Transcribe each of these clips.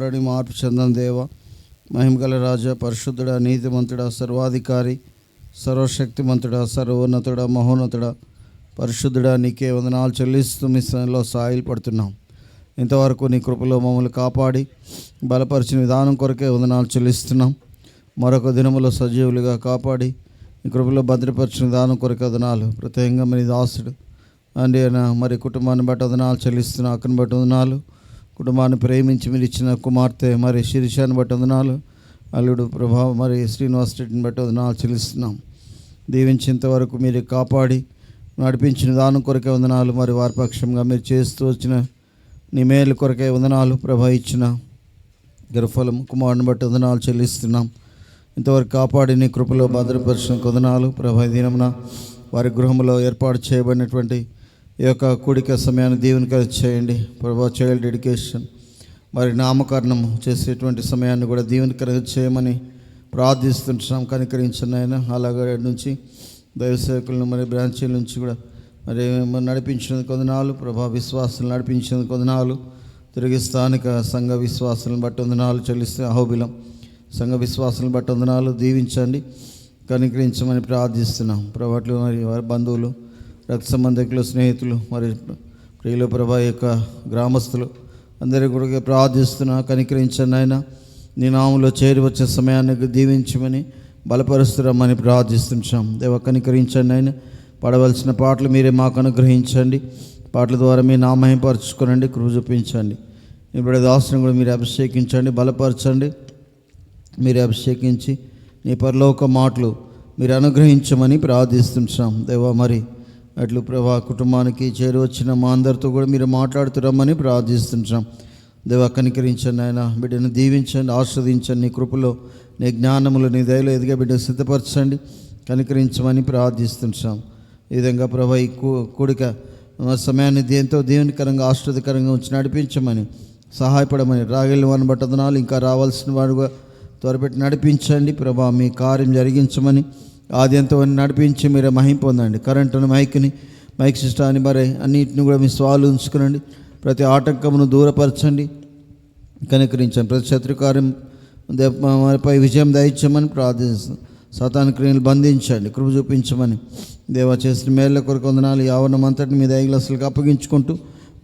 మార్పు చెందని దేవ, మహిమగల రాజా, పరిశుద్ధుడా, నీతిమంతుడా, సర్వాధికారి, సర్వశక్తిమంతుడా, సర్వోన్నతుడా, మహోన్నతుడా, పరిశుద్ధుడా, నీకే వందనాలు చెల్లిస్తూ మీ స్థానంలో సాయిల్ పడుతున్నాం. ఇంతవరకు నీ కృపలో మమ్మల్ని కాపాడి బలపరిచిన విధానం కొరకే వందనాలు చెల్లిస్తున్నాం. మరొక దినములో సజీవులుగా కాపాడి నీ కృపలో భద్రపరిచిన విధానం కొరకే వందనాలు. ప్రత్యేకంగా మరి దాసుడు అండి మరి కుటుంబాన్ని బట్టి వందనాలు చెల్లిస్తున్నా. అక్కని బట్టి వందనాలు. కుటుంబాన్ని ప్రేమించి మీరు ఇచ్చిన కుమార్తె మరి శిరీషాన్ని బట్టి వందనాలు. అల్లుడు ప్రభావం మరి శ్రీనివాస్ రెడ్డిని బట్టి వందనాలు చెల్లిస్తున్నాం. దీవించేంతవరకు మీరు కాపాడి నడిపించిన దానం కొరకే వందనాలు. మరి వారి పక్షంగా మీరు చేస్తూ వచ్చిన నీ మేలు కొరకే వందనాలు. ప్రభా ఇచ్చిన గర్భఫలం కుమారుని బట్టి వందనాలు చెల్లిస్తున్నాం. ఇంతవరకు కాపాడి నీ కృపలో భద్రపరిచిన వందనాలు. ప్రభా దినమున వారి గృహంలో ఏర్పాటు చేయబడినటువంటి ఈ యొక్క కూడిక సమయాన్ని దీవెనకరం చేయండి ప్రభా. చైల్డ్ ఎడ్యుకేషన్ మరి నామకరణం చేసేటువంటి సమయాన్ని కూడా దీవెనకరం చేయమని ప్రార్థిస్తుంటున్నాం. కనికరించండి ఆయన. అలాగే నుంచి దైవ సేవకులను మరి బ్రాంచీల నుంచి కూడా మరి నడిపించినందుకు వందనాలు ప్రభా. విశ్వాసాలు నడిపించినందుకు వందనాలు. తిరిగి స్థానిక సంఘ విశ్వాసాలను బట్టి వందనాలు చెల్లిస్తే అహోబిలం సంఘ విశ్వాసాలను బట్టి వందనాలు. దీవించండి, కనికరించమని ప్రార్థిస్తున్నాం ప్రభాట్లు. మరి వారి బంధువులు, రక్త సంబంధికులు, స్నేహితులు, మరి ప్రియుల ప్రభా యొక్క గ్రామస్తులు అందరికీ కూడా ప్రార్థిస్తున్నా. కనికరించండి ఆయన. నీ నామంలో చేరి వచ్చే సమయాన్ని దీవించమని బలపరుస్తున్నామని ప్రార్థిస్తున్నాం. దేవ కనికరించండి ఆయన. పడవలసిన పాటలు మీరే మాకు అనుగ్రహించండి. పాటల ద్వారా మీ నామహింపరచుకోనండి, కృప చూపించండి. ఇప్పుడు దాసుని కూడా మీరు అభిషేకించండి, బలపరచండి. మీరు అభిషేకించి నీ పరలోక మాటలు మీరు అనుగ్రహించమని ప్రార్థిస్తున్నాం. దేవా మరి అట్లు ప్రభా కుటుంబానికి చేరి వచ్చిన మా అందరితో కూడా మీరు మాట్లాడుతురమ్మని ప్రార్థిస్తున్నాం. దేవా కనికరించండి ఆయన. బిడ్డను దీవించండి, ఆస్వాదించండి. నీ కృపలో, నీ జ్ఞానములు, నీ దయలో ఎదిగే బిడ్డను సిద్ధపరచండి, కనికరించమని ప్రార్థిస్తున్నాం. ఈ విధంగా ప్రభా ఈ కూడిక సమయాన్ని ఎంతో దీవెనకరంగా ఆశ్చర్యకరంగా ఉంచి నడిపించమని సహాయపడమని రాగలిన వారిని బట్టి వందనాలు. ఇంకా రావాల్సిన వారుగా త్వరపెట్టి నడిపించండి ప్రభా. మీ కార్యం జరిగించమని ఆది ఎంతవరకు నడిపించి మీరు మహిమ పొందండి. కరెంటును, మైక్ సిస్టాన్ని మరి అన్నింటిని కూడా మీ స్వాలు ఉంచుకునండి. ప్రతి ఆటంకమును దూరపరచండి, కనికరించండి. ప్రతి శత్రుకార్యం మనపై విజయం దయచేయమని ప్రార్థిస్తున్నాం. సాతాను క్రియలు బంధించండి, కృప చూపించమని దేవా చేసిన మేళ్ళ కొరకు వందనాలు. యావనం అంతటిని మీ దయగ్లాసులకు అప్పగించుకుంటూ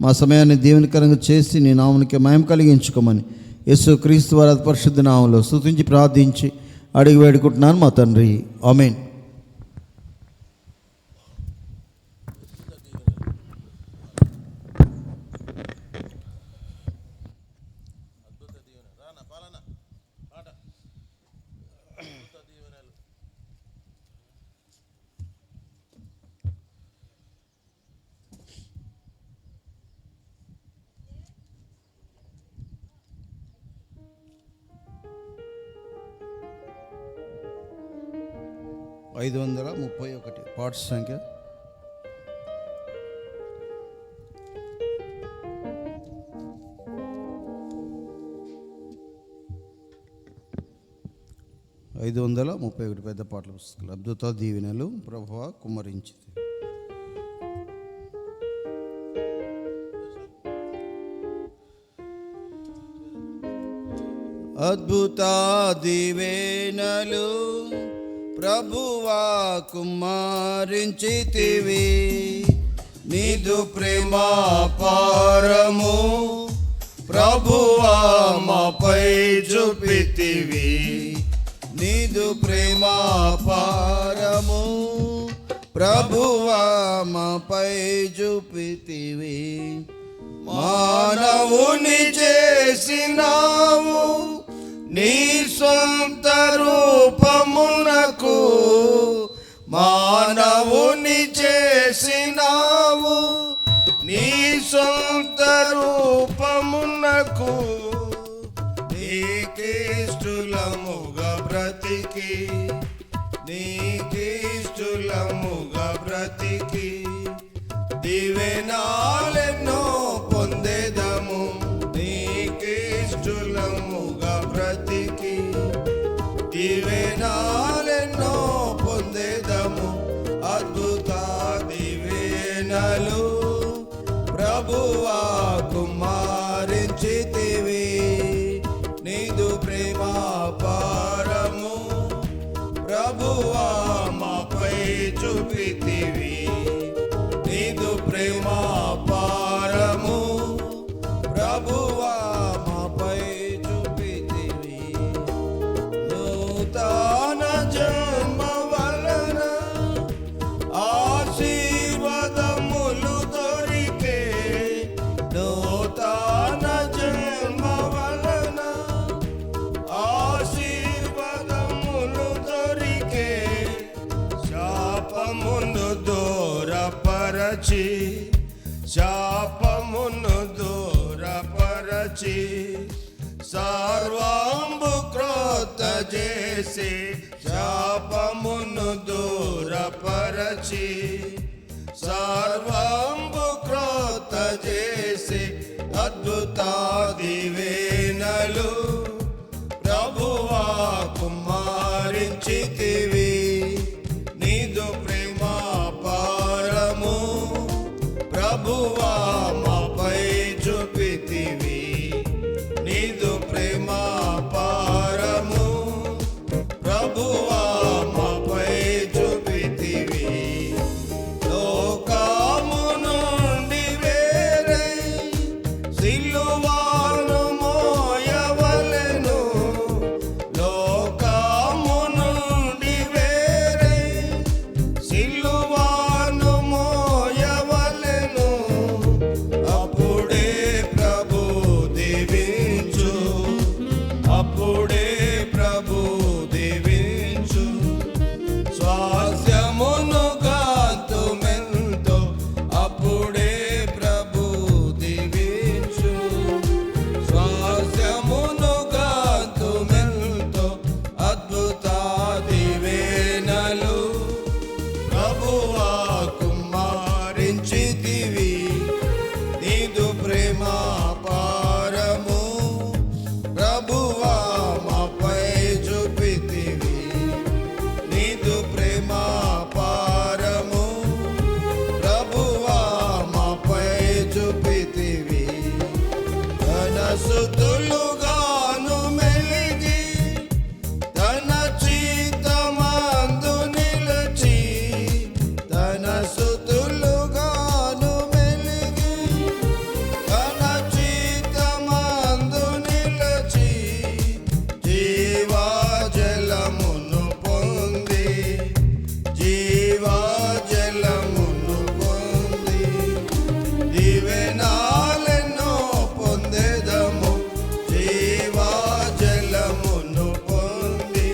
మా సమయాన్ని దీవెనకరంగా చేసి నీ నామునికి మహిమ కలిగించుకోమని యేసు క్రీస్తు వారి పరిశుద్ధ నామంలో స్తుతించి ప్రార్థించి అడిగి వేడుకుంటున్నాను మా తండ్రి, ఆమేన్. ఐదు 531 పార్ట్స్ సంఖ్య. ఐదు 531 పెద్ద పాటల పుస్తకాలు. అద్భుత దీవెనలు ప్రభువా కుమ్మరించింది. అద్భుత దీవెనలు ప్రభువా కుమారించితివి. నీదు ప్రేమ పారము ప్రభువా మాపై చూపితివి. నీదు ప్రేమ పారము ప్రభువా మాపై చూపితివి. మానవుని చేసినావు నీ సొంత రూపమునకు. మానవుని చేసినావు నీ సొంత రూపమునకు. నీకిష్టముగా బ్రతికి, నీకిష్టముగా బ్రతికి దీవెనాలెన్నో పొందేదము. నీకిష్టముగా బ్రతికి దీవెనాలెన్నో పొందేదము. అద్భుత దీవెనలు ప్రభువా కుమారించితివి. పరచి శాపమును దూరపరచి సర్వంబు క్రొత్త చేసి శాపమును దూరపరచి సర్వంబు క్రొత్త చేసి అద్భుత దీవెనలు ప్రభువా కుమారించితివి. నీదు ప్రేమ పారము ప్రభువా మాపై చూపితివి. నీదు ప్రేమ పారము ప్రభువా మాపై చూపితివి. లోకము నుండి వేరై సిలువను మోయవలెను. లోకము నుండి వేరై సిలువను మోయవలెను. అప్పుడే ప్రభు దీవించు, అప్పుడే ప్రభు దీవించు. స్వాస్థ్యమును గాతుమెంతో అప్పుడే ప్రభు దీవించు. స్వాస్థ్యమును గాతుమెంతో అద్భుత దీవెనలు ప్రభువా కుమారించితివి. నీదు ప్రేమ పారము ప్రభువా మాపై చూపితివి. నీదు ప్రేమ పారము ప్రభువా మాపై చూపితివి. తన సుతులుగాను మెలిగి తన చిత్తమందు నిలిచి, తన సుతులుగాను మెలిగి తన చిత్తమందు నిలిచి జీవజలమును పొంది, జీవజలమును పొంది దీవెనలెన్నో పొందెదము. జీవజలమును పొంది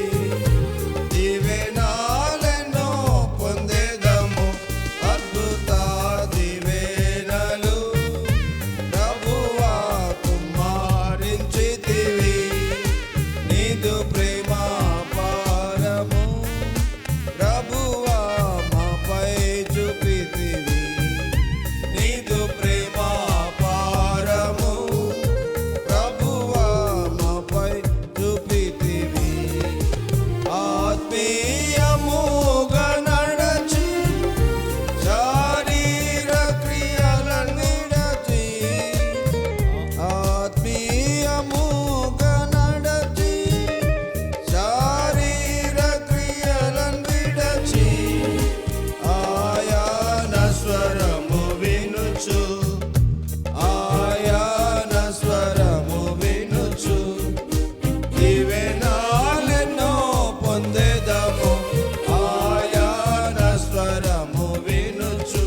దీవెనలెన్నో పొందెదము. అద్భుత దీవెనలు ప్రభువా కుమారించితివి. నీదు ప్రేమ పారము ప్రభువా మాపై చూపితివి. నీదు ప్రేమ పారము ప్రభువా మాపై చూపితివి. ఆత్మీయముగా నడచి శారీర క్రియలను విడచి, ఆత్మీయముగా నడచి శారీర క్రియలను విడచి ఆయన స్వరము వినుచు, ఆయన స్వరము వినుచు దీవెనలెన్నో పొందెదము. ఆయన స్వరము వినుచు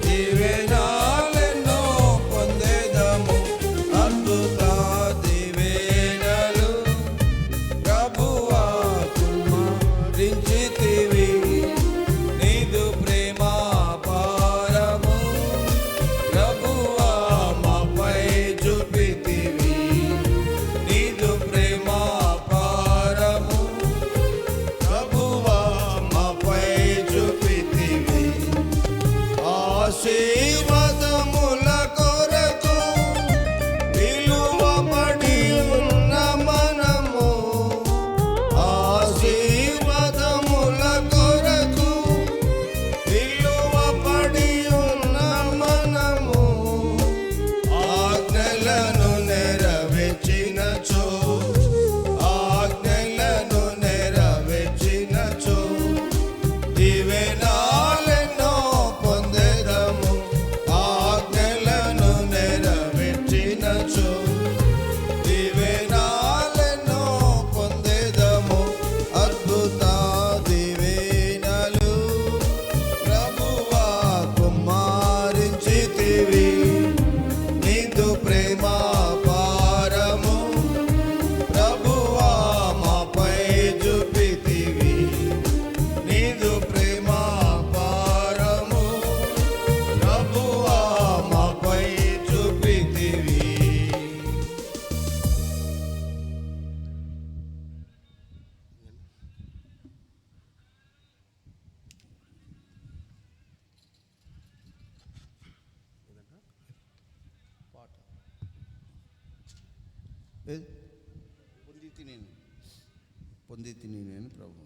దీవెనలెన్నో పొందెదము. అద్భుత దీవెనలు ప్రభువా కుమారించితివి. నీదు ప్రేమ పారము ప్రభువా మాపై చూపితివి. నీదు ప్రేమ పారము ప్రభువా మాపై చూపితివి. ఆశీర్వాదముల కొరకు పిలువబడి ఉన్న మనము, ఆశీర్వాదముల కొరకు పిలువబడి ఉన్న మనము, ఆజ్ఞలను నెరవేర్చినచో, ఆజ్ఞలను నెరవేర్చినచో దీవెనలెన్నో పొందెదము. ఆజ్ఞలను నెరవేర్చినచో దీవెనలెన్నో పొందెదము. అద్భుత దీవెనలు ప్రభువా కుమారించితివి. నీదు ప్రేమ పారము పొంది తిని నేను ప్రభు.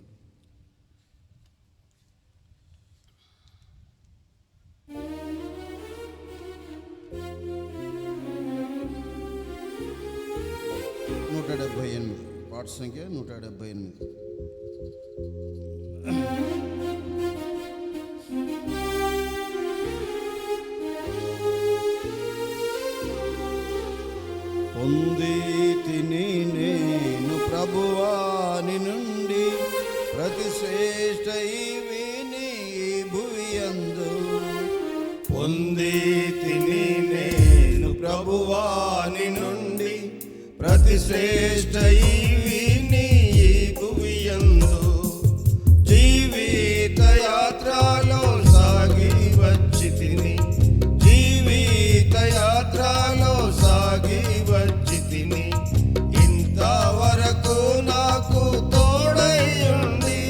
నూట 78 పాట సంఖ్య 178. పొంది తిని నేను ప్రభువాని నుండి ప్రతి శ్రేష్ఠ ఈవిని భువియందు. పొంది తిని నేను ప్రభువాని నుండి ప్రతి శ్రేష్ఠ ఈవిని భువియందు. జీవిత యాత్రలో సాగి వచ్చి తిని, జీవిత యాత్రలో సాగి వచ్చి తిని, ఇంతవరకు నాకు తోడై ఉండి,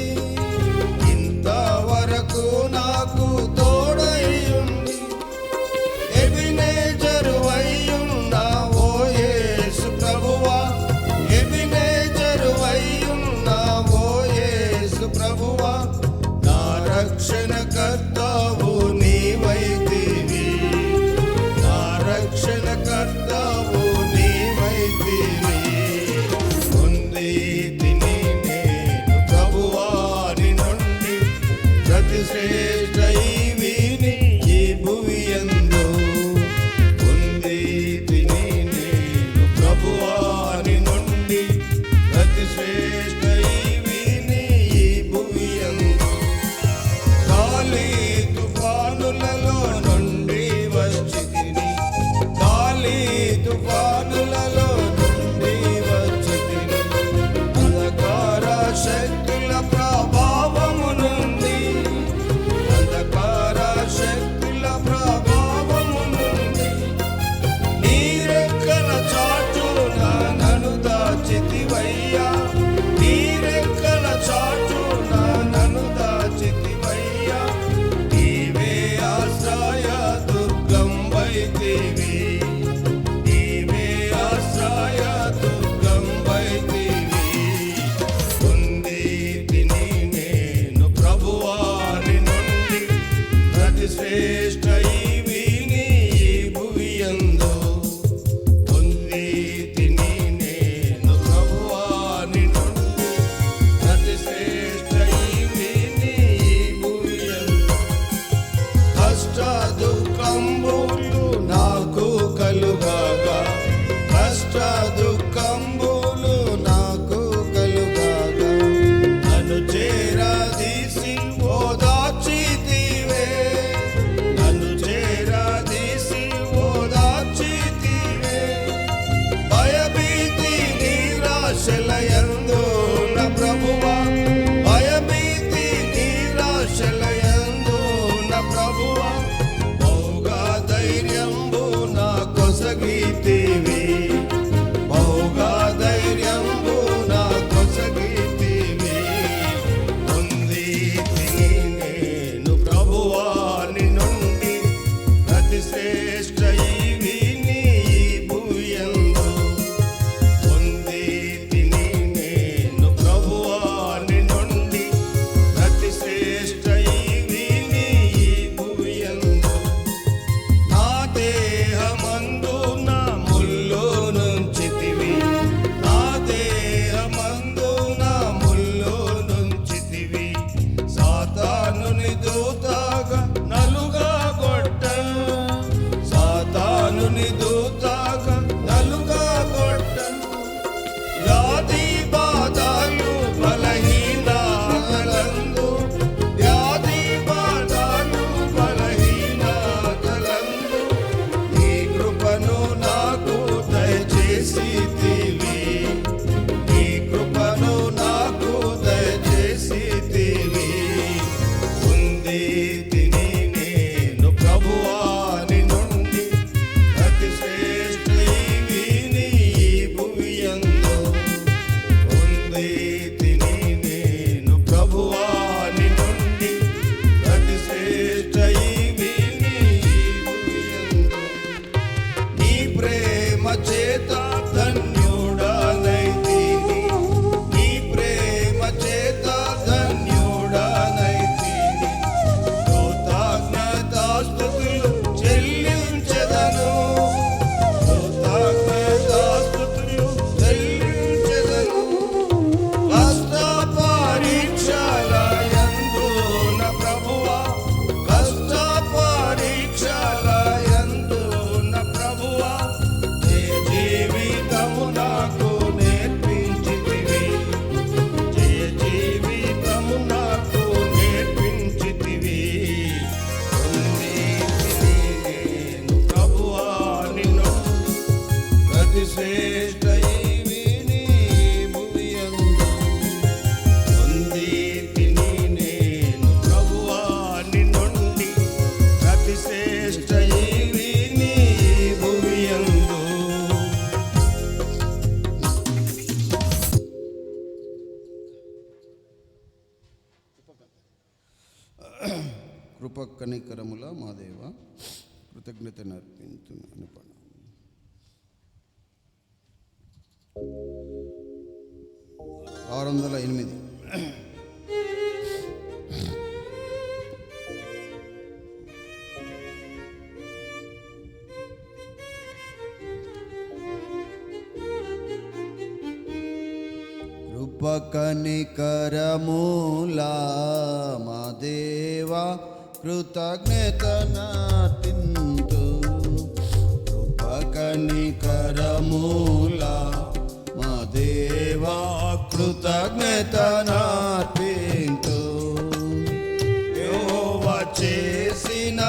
ఇంతవరకు నాకు తోడై ఉండి, ఎబినేజరు అయ్యున్నావో యేసు ప్రభువా, ఎబినేజరు అయ్యున్నావో యేసు ప్రభువా, నా రక్షణ కర్తావు నీవైతివి, నా రక్షణ కర్తావు నీవైతివి. పొంది తిని నేను ప్రభువాని నుండి ప్రతి శ్రేష్ఠ ఈవిని ఈ భువియందు. పొంది తిని నేను ప్రభువాని నుండి ప్రతి శ్రేష్ఠ ఈవిని ఈ భువియందు. గాలి తుఫానులలో నుండి వచ్చి తిని, గాలి తుఫానులలో నుండి వచ్చి తిని, అంధకార శక్తుల ప్రభావము నుండి, అంధకార శక్తుల ప్రభావము నుండి, నీ రెక్కల చాటున నన్ను దాచితివయ్యా, నీ రెక్కల చాటున నన్ను దాచితివయ్యా. నీవే ఆశ్రయ దుర్గం వైతివి, నీవే ఆశ్రయ దుర్గం వైతివి. పొంది తిని నేను ప్రభువాని నుండి ప్రతి శ్రేష్ఠ ఈవిని ఈ భువియందు. పొంది తిని నేను ప్రభువాని నుండి ప్రతి శ్రేష్ఠ ఈవిని ఈ భువియందు. కష్ట దుఃఖంబులు నాకు కలుగాగా, కష్ట దుఃఖంబులు నాకు కలుగాగా, నన్ను చేరదీసి ఓదార్చితివే, నన్ను చేరదీసి ఓదార్చితివే. భయభీతి నిరాశలయందు నా ప్రభువా, భయభీతి నిరాశలయందు నా ప్రభువా, బహుగా ధైర్యంబు నా కొసగితివి, బహుగా ధైర్యంబు నా కొసగితివి. పొంది తిని నేను ప్రభువాని నుండి ప్రతి శ్రేష్ఠ ఈవిని ఈ భువియందు. పొంది తిని కృప కనికరముల మా దేవ కృతజ్ఞత అర్పించును. 608. కృప కనికరముల మా దేవా కృతజ్ఞత నార్పింతు. కృప కనికరముల మా దేవా కృతజ్ఞత నార్పింతు. యెహోవా చేసిన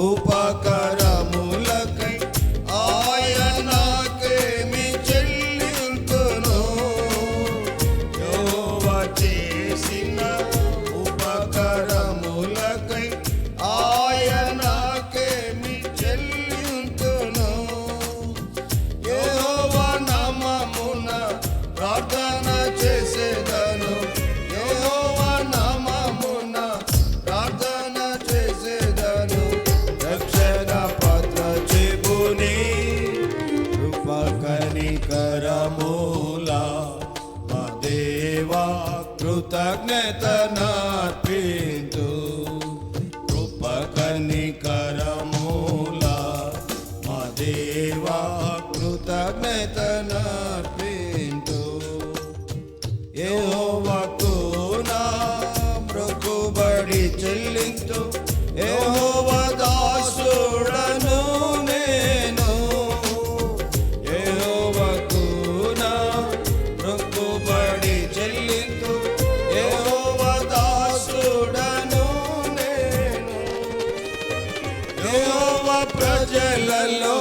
ఉపకారములకై ఆయనకేమి చెల్లింతును. యెహోవా చేసిన ఉపకారములకై ఆయనకేమి చెల్లింతును. యెహోవా నామమున ప్రార్థన చేసేదను. యెహోవా నామమున ప్రార్థన చేసేదను. రక్షణ పాత్ర చెబుని కృప కనికరముల మా దేవా కృతజ్ఞత నార్పింతు. కృప కనికరముల మా దేవా కృతజ్ఞత నార్పింతు. యెహోవాకు నా మొక్కుబడి చెల్లింతు. యెహోవా దాసుడను నేను. యెహోవాకు నా మొక్కుబడి చెల్లింతు. యెహోవా దాసుడను నేను. యెహోవా ప్రజలలో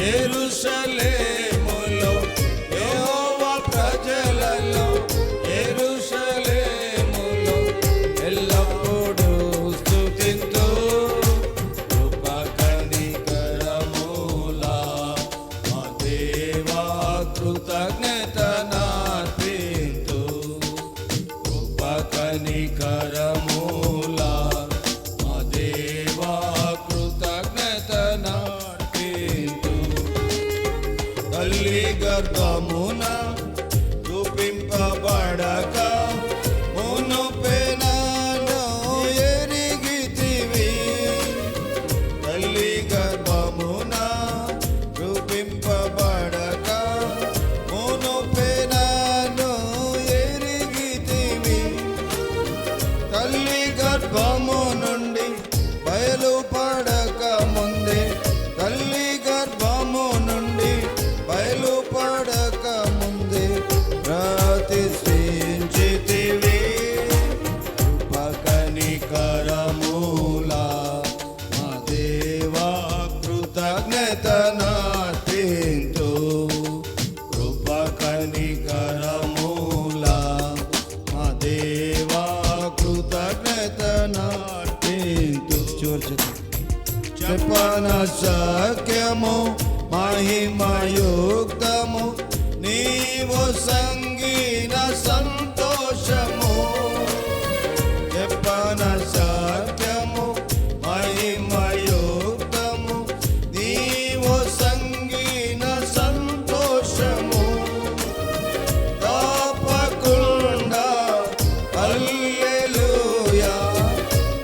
యెరూషలేములో యెహోవా ప్రజలలో యెరూషలేములో ఎల్లప్పుడూ స్తుతింతు. కృప కనికరముల మా దేవా కృతజ్ఞత నార్పింతు. కృప కనికరముల మా దేవా కృతజ్ఞత నార్పింతు. తల్లి గర్భమున రూపింపబడక మునుపే నన్ను ఎరిగితివి. తల్లి గర్భమున రూపింపబడక మునుపే నన్ను ఎరిగితివి. తల్లి గర్భము నుండి బయలుపడక ముందే తల్లి గర్భము నుండి బయలుపడక ముందే ప్రతిష్ఠించితివి. కృప కనికరముల మా దేవా కృతజ్ఞత నార్పింతు. కృప కనికరముల మా దేవా కృతజ్ఞత నార్పింతు. చెప్పన సఖ్యము మహిమయుక్తము నీవు సంగీన సంతోషము. చెప్పన సఖ్యము మహిమయుక్తము నీవు సంగీన సంతోషము. తప్పకుండా హల్లెలూయా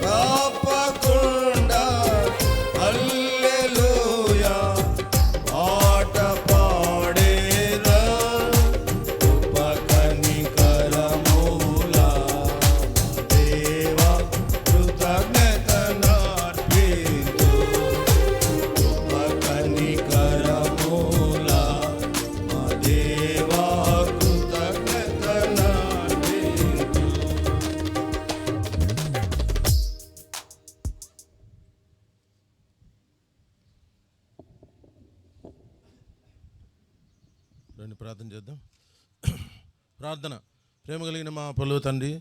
తప్పకుండా హల్లెలూయా పాట పాడేదా. కృప కనికరముల మా దేవా కృతజ్ఞత నార్పింతు. కృప కనికరముల మా దేవా కృతజ్ఞత నార్పింతు. రండి ప్రార్థన చేద్దాం. ప్రార్థన. ప్రేమ కలిగిన మా పలువు తండ్రి,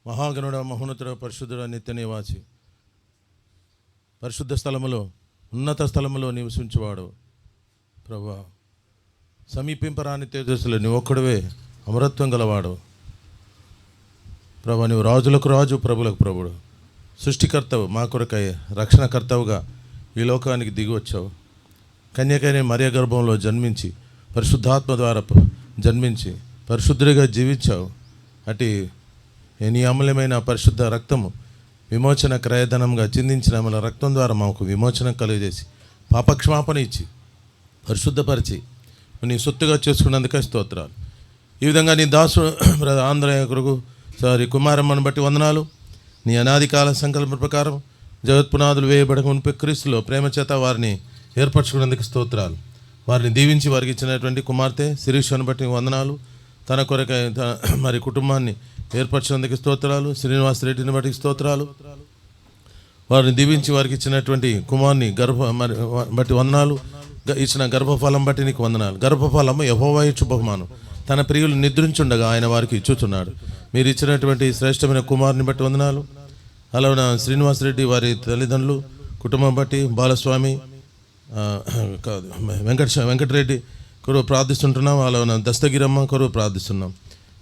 మహాగణుడ మహోన్నతుడ పరిశుద్ధుడ నిత్య నివాసి, పరిశుద్ధ స్థలములో ఉన్నత స్థలములో నివసించువాడు ప్రభువా, సమీపింపరాని తేజస్సులో నీ ఒక్కడివే అమరత్వం గలవాడు ప్రభా. నీవు రాజులకు రాజు ప్రభులకు ప్రభుడు, సృష్టికర్తవు, మా కొరకై రక్షణకర్తవుగా ఈ లోకానికి దిగి వచ్చావు. కన్యకైన మరియ గర్భంలో జన్మించి పరిశుద్ధాత్మ ద్వారా జన్మించి పరిశుద్ధుడిగా జీవించావు. అటు నీ అమూల్యమైన పరిశుద్ధ రక్తము విమోచన క్రయధనంగా చిందించిన మన రక్తం ద్వారా మాకు విమోచన కలుగజేసి పాపక్షమాపణ ఇచ్చి పరిశుద్ధపరిచి నీ సొత్తుగా చేసుకున్నందుకే స్తోత్రాలు. ఈ విధంగా నీ దాసు ఆంధ్రయ్య కొరకు కుమారమ్మను బట్టి వందనాలు. నీ అనాది కాల సంకల్ప ప్రకారం జగత్పునాదులు వేయబడక మునిపే క్రీస్తులో ప్రేమ చేత వారిని ఏర్పరచుకున్నందుకు స్తోత్రాలు. వారిని దీవించి వారికి ఇచ్చినటువంటి కుమార్తె శిరీషను బట్టి వందనాలు. తన కొరకై మరి కుటుంబాన్ని ఏర్పరచినందుకు స్తోత్రాలు. శ్రీనివాస్ రెడ్డిని బట్టి స్తోత్రాలు. వారిని దీవించి వారికి ఇచ్చినటువంటి కుమార్ని బట్టి వందనాలు. ఇచ్చిన గర్భఫలం బట్టి నీకు వందనాలు. గర్భఫలము యెహోవా ఇచ్చు బహుమానం. తన ప్రియులు నిద్రించుండగా ఆయన వారికి ఇచ్చుచున్నాడు. మీరు ఇచ్చినటువంటి శ్రేష్టమైన కుమారుని బట్టి వందనాలు. అలాగే శ్రీనివాస్ రెడ్డి వారి తల్లిదండ్రులు కుటుంబం బట్టి బాలస్వామి కాదు వెంకటరెడ్డి కొరకు ప్రార్థిస్తుంటున్నాం. అలాగే దస్తగిరమ్మ కొరకు ప్రార్థిస్తున్నాం.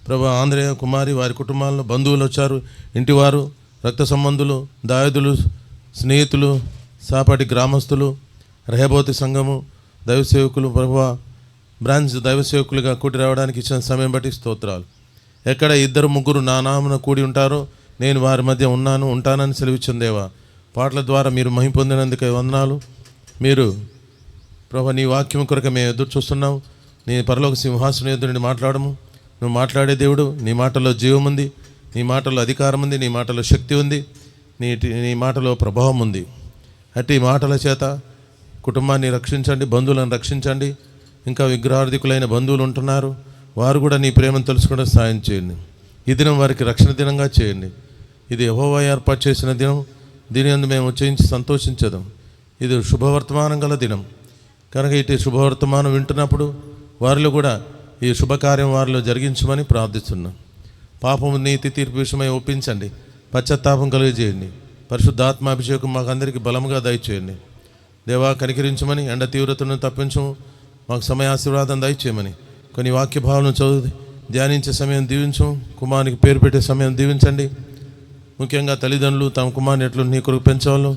ప్రభా ఆంధ్రయ్య కుమారి వారి కుటుంబాల్లో బంధువులు వచ్చారు, ఇంటివారు, రక్త సంబంధులు, దాయదులు, స్నేహితులు, సాపాటి గ్రామస్తులు, రెహబోతి సంఘము, దైవసేవకులు, ప్రభా బ్రాంచ్ దైవసేవకులుగా కూడి రావడానికి ఇచ్చిన సమయం బట్టి స్తోత్రాలు. ఎక్కడ 2-3 నా నామమున కూడి ఉంటారో నేను వారి మధ్య ఉంటానని సెలవిచ్చిన దేవా, పాటల ద్వారా మీరు మహిమ పొందినందుకే వందనాలు. మీరు ప్రభా నీ వాక్యం కొరకు మేము ఎదురు చూస్తున్నాం. నీ పరలోక సింహాసనం ఎదురు నుండి మాట్లాడము. నువ్వు మాట్లాడే దేవుడు. నీ మాటలో జీవం ఉంది, నీ మాటలో అధికారం ఉంది, నీ మాటలో శక్తి ఉంది, నీ మాటలో ప్రభావం ఉంది. అట్టి మాటల చేత కుటుంబాన్ని రక్షించండి, బంధువులను రక్షించండి. ఇంకా విగ్రహార్థికులైన బంధువులు ఉంటున్నారు, వారు కూడా నీ ప్రేమను తెలుసుకోవడం సాయం చేయండి. ఈ దినం వారికి రక్షణ దినంగా చేయండి. ఇది యెహోవా ఏర్పాటు చేసిన దినం. దీని అందు మేము ఉచ్చరించి సంతోషించదాం. ఇది శుభవర్తమానం గల దినం కనుక ఇటు శుభవర్తమానం వింటున్నప్పుడు వారిలో కూడా ఈ శుభకార్యం వారిలో జరిగించమని ప్రార్థిస్తున్నాం. పాపము నీతి తీర్పు విషయమై ఒప్పించండి, పశ్చాత్తాపం కలిగజేయండి. పరిశుద్ధాత్మాభిషేకం మాకు అందరికీ బలముగా దయచేయండి. దేవా కనికరించమని, ఎండ తీవ్రతను తప్పించము, మాకు సమయాశీర్వాదం దయచేయమని, కొన్ని వాక్య భావనలు చదువు ధ్యానించే సమయం దీవించు, కుమారునికి పేరు పెట్టే సమయం దీవించండి. ముఖ్యంగా తల్లిదండ్రులు తమ కుమారుని ఎట్లు నీ కొరకు పెంచవాళ్ళు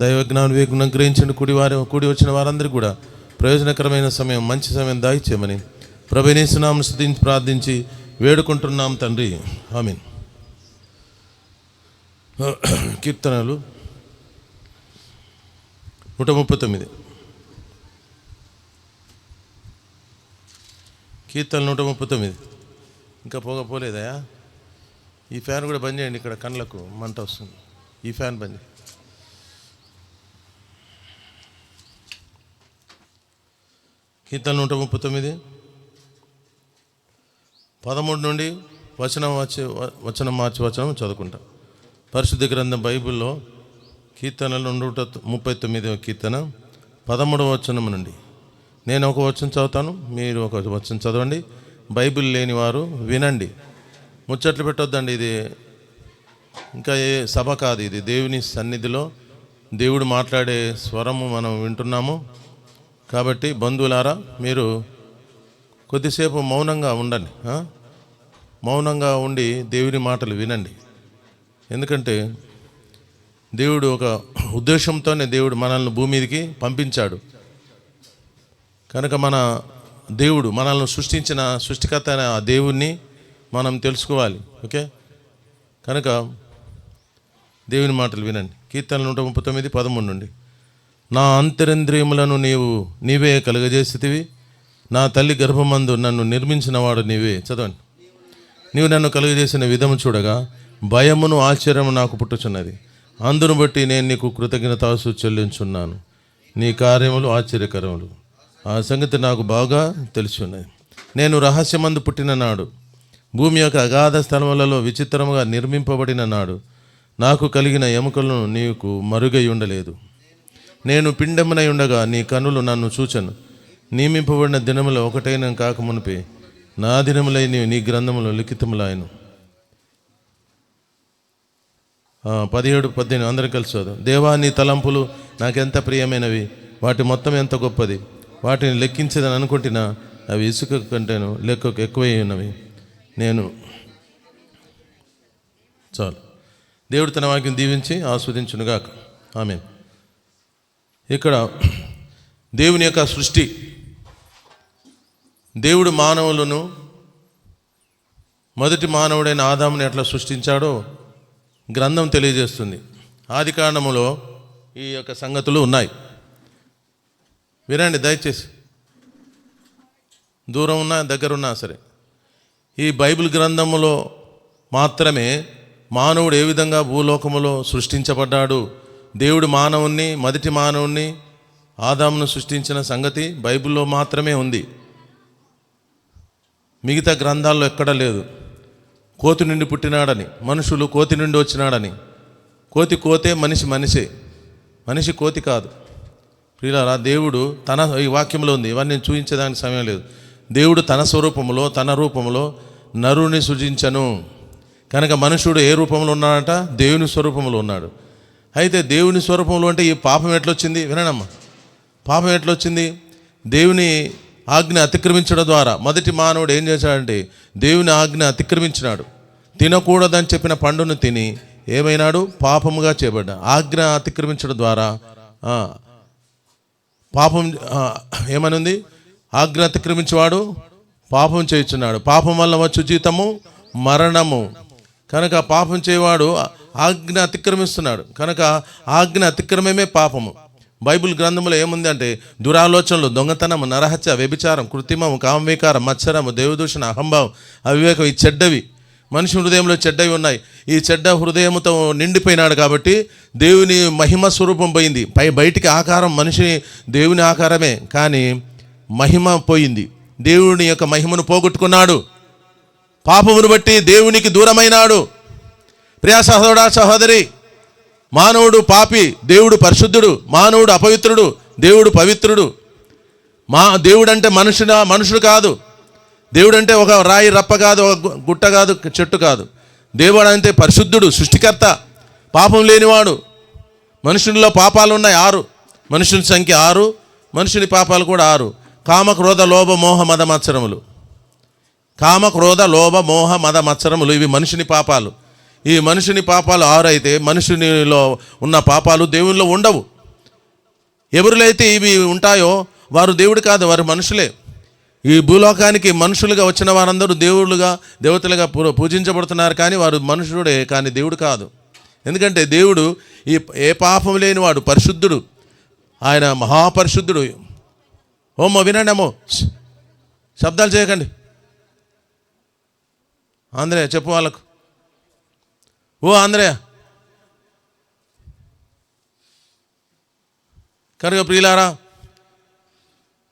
దైవజ్ఞానం వివేకం గ్రహించండి. కూడి వచ్చిన వారందరికీ కూడా ప్రయోజనకరమైన సమయం, మంచి సమయం దయచేయమని ప్రభువైన యేసు నామమున స్తుతించి ప్రార్థించి వేడుకుంటున్నాం తండ్రి, ఆమేన్. కీర్తనలు 139. కీర్తనలు 139. ఇంకా పోలేదా? ఈ ఫ్యాన్ కూడా బంద్ చేయండి, ఇక్కడ కళ్ళకు మంట వస్తుంది. ఈ ఫ్యాన్ బంద్ చేయండి. కీర్తనలు 139 13 నుండి వచనం మార్చి వచనం చదువుకుంటాం. పరిశుద్ధ గ్రంథం బైబిల్లో కీర్తనలు 139వ కీర్తన 13వ వచనం నుండి నేను ఒక వచనం చదువుతాను, మీరు ఒక వచనం చదవండి. బైబిల్ లేని వారు వినండి. ముచ్చట్లు పెట్టొద్దండి. ఇది ఇంకా ఏ సభ కాదు, ఇది దేవుని సన్నిధిలో దేవుడు మాట్లాడే స్వరము మనం వింటున్నాము. కాబట్టి బంధువులారా మీరు కొద్దిసేపు మౌనంగా ఉండండి. మౌనంగా ఉండి దేవుని మాటలు వినండి. ఎందుకంటే దేవుడు ఒక ఉద్దేశంతోనే దేవుడు మనల్ని భూమి మీదకి పంపించాడు. కనుక మన దేవుడు మనల్ని సృష్టించిన సృష్టికర్త అయిన ఆ దేవుణ్ణి మనం తెలుసుకోవాలి. ఓకే, కనుక దేవుని మాటలు వినండి. కీర్తనలు 139 13 నుండి నా అంతరింద్రియములను నీవే కలుగజేసితివి, నా తల్లి గర్భమందు నన్ను నిర్మించిన వాడు నీవే. చదవండి. నీవు నన్ను కలుగజేసిన విధము చూడగా భయమును ఆశ్చర్యము నాకు పుట్టుచున్నది. అందును బట్టి నేను నీకు కృతజ్ఞతాసు చెల్లించున్నాను. నీ కార్యములు ఆశ్చర్యకరములు, ఆ సంగతి నాకు బాగా తెలిసి ఉన్నది. నేను రహస్యమందు పుట్టిన నాడు, భూమి యొక్క అగాధ స్థలములలో విచిత్రముగా నిర్మింపబడిన నాడు నాకు కలిగిన ఎముకలను నీకు మరుగై ఉండలేదు. నేను పిండమునై ఉండగా నీ కనులు నన్ను చూచెను. నియమింపబడిన దినములో ఒకటైన కాక మునిపే నా దినములై నీ గ్రంథములో లిఖితములాయను. 17-18 అందరం కలిసి చదువు. దేవా నీ తలంపులు నాకెంత ప్రియమైనవి, వాటి మొత్తం ఎంత గొప్పది. వాటిని లెక్కించదని అనుకుంటున్నా, అవి ఇసుక కంటేను లెక్కకు ఎక్కువై ఉన్నవి. చాలు. దేవుడు తన వాక్యం దీవించి ఆస్వాదించునుగాక. ఆమేన్. ఇక్కడ దేవుని యొక్క సృష్టి, దేవుడు మానవులను మొదటి మానవుడైన ఆదాముని ఎట్లా సృష్టించాడో గ్రంథం తెలియజేస్తుంది. ఆది కాండములో ఈ యొక్క సంగతులు ఉన్నాయి. వినండి దయచేసి, దూరం ఉన్నా దగ్గర ఉన్నా సరే. ఈ బైబిల్ గ్రంథములో మాత్రమే మానవుడు ఏ విధంగా భూలోకములో సృష్టించబడ్డాడు, దేవుడు మానవుణ్ణి, మొదటి మానవుణ్ణి ఆదామును సృష్టించిన సంగతి బైబిల్లో మాత్రమే ఉంది. మిగతా గ్రంథాల్లో ఎక్కడా లేదు. కోతి నుండి పుట్టినాడని, మనుషులు కోతి నుండి వచ్చినాడని. కోతి కోతే, మనిషి మనిషే, మనిషి కోతి కాదు. ప్రియులారా, దేవుడు తన, ఈ వాక్యంలో ఉంది, ఇవన్నీ నేను చూపించేదానికి సమయం లేదు. దేవుడు తన స్వరూపములో, తన రూపంలో నరుని సృజించను. కనుక మనుషుడు ఏ రూపంలో ఉన్నాడంట? దేవుని స్వరూపంలో ఉన్నాడు. అయితే దేవుని స్వరూపంలో అంటే ఈ పాపం ఎట్లొచ్చింది? వినమ్మా, పాపం ఎట్లొచ్చింది? దేవుని ఆజ్ఞ అతిక్రమించడం ద్వారా మొదటి మానవుడు ఏం చేశాడంటే దేవుని ఆజ్ఞ అతిక్రమించినాడు. తినకూడదని చెప్పిన పండును తిని ఏమైనాడు? పాపముగా చేయబడ్డా. ఆజ్ఞ అతిక్రమించడం ద్వారా పాపం ఏమనుంది? ఆజ్ఞ అతిక్రమించేవాడు పాపం చేయుచున్నాడు. పాపం వల్ల వచ్చు జీతము మరణము. కనుక పాపం చేయవాడు ఆజ్ఞ అతిక్రమిస్తున్నాడు. కనుక ఆజ్ఞ అతిక్రమమే పాపము. బైబిల్ గ్రంథంలో ఏముంది అంటే దురాలోచనలు, దొంగతనము, నరహత్య, వ్యభిచారం, కృత్రిమము, కామవికారం, మత్సరము, దేవదూషణ, అహంభావం, అవివేకం, ఈ చెడ్డవి మనిషి హృదయంలో చెడ్డవి ఉన్నాయి. ఈ చెడ్డ హృదయంతో నిండిపోయినాడు కాబట్టి దేవుని మహిమ స్వరూపం పోయింది. బయటికి ఆకారం మనిషి దేవుని ఆకారమే, కానీ మహిమ పోయింది. దేవుని యొక్క మహిమను పోగొట్టుకున్నాడు. పాపమును బట్టి దేవునికి దూరమైనాడు. ప్రియా సహోదరా, సహోదరి, మానవుడు పాపి, దేవుడు పరిశుద్ధుడు. మానవుడు అపవిత్రుడు, దేవుడు పవిత్రుడు. దేవుడు అంటే మనుషుడు కాదు. దేవుడు అంటే ఒక రాయి రప్ప కాదు, ఒక గుట్ట కాదు, చెట్టు కాదు. దేవుడు అంటే పరిశుద్ధుడు, సృష్టికర్త, పాపం లేనివాడు. మనుషుల్లో పాపాలు ఉన్నాయి 6. మనుషుని సంఖ్య 6, మనుషుని పాపాలు కూడా 6. కామ, క్రోధ, లోభ, మోహ, మద, మత్సరములు. కామ, క్రోధ, లోభ, మోహ, మద, మత్సరములు ఇవి మనుషుని పాపాలు. ఈ మనుషుని పాపాలు 6 అయితే మనుషునిలో ఉన్న పాపాలు దేవునిలో ఉండవు. ఎవరిలో అయితే ఇవి ఉంటాయో వారు దేవుడు కాదు, వారు మనుషులే. ఈ భూలోకానికి మనుషులుగా వచ్చిన వారందరూ దేవుళ్ళుగా, దేవతలుగా పూజించబడుతున్నారు, కానీ వారు మనుషుడే, కానీ దేవుడు కాదు. ఎందుకంటే దేవుడు ఏ పాపం లేనివాడు, పరిశుద్ధుడు. ఆయన మహాపరిశుద్ధుడు. ఓమో వినండి, అమ్మో శబ్దాలు చేయకండి. ఆంధ్రే చెప్పు వాళ్ళకు. ఓ ఆంధ్రయ. కనుక ప్రియులారా,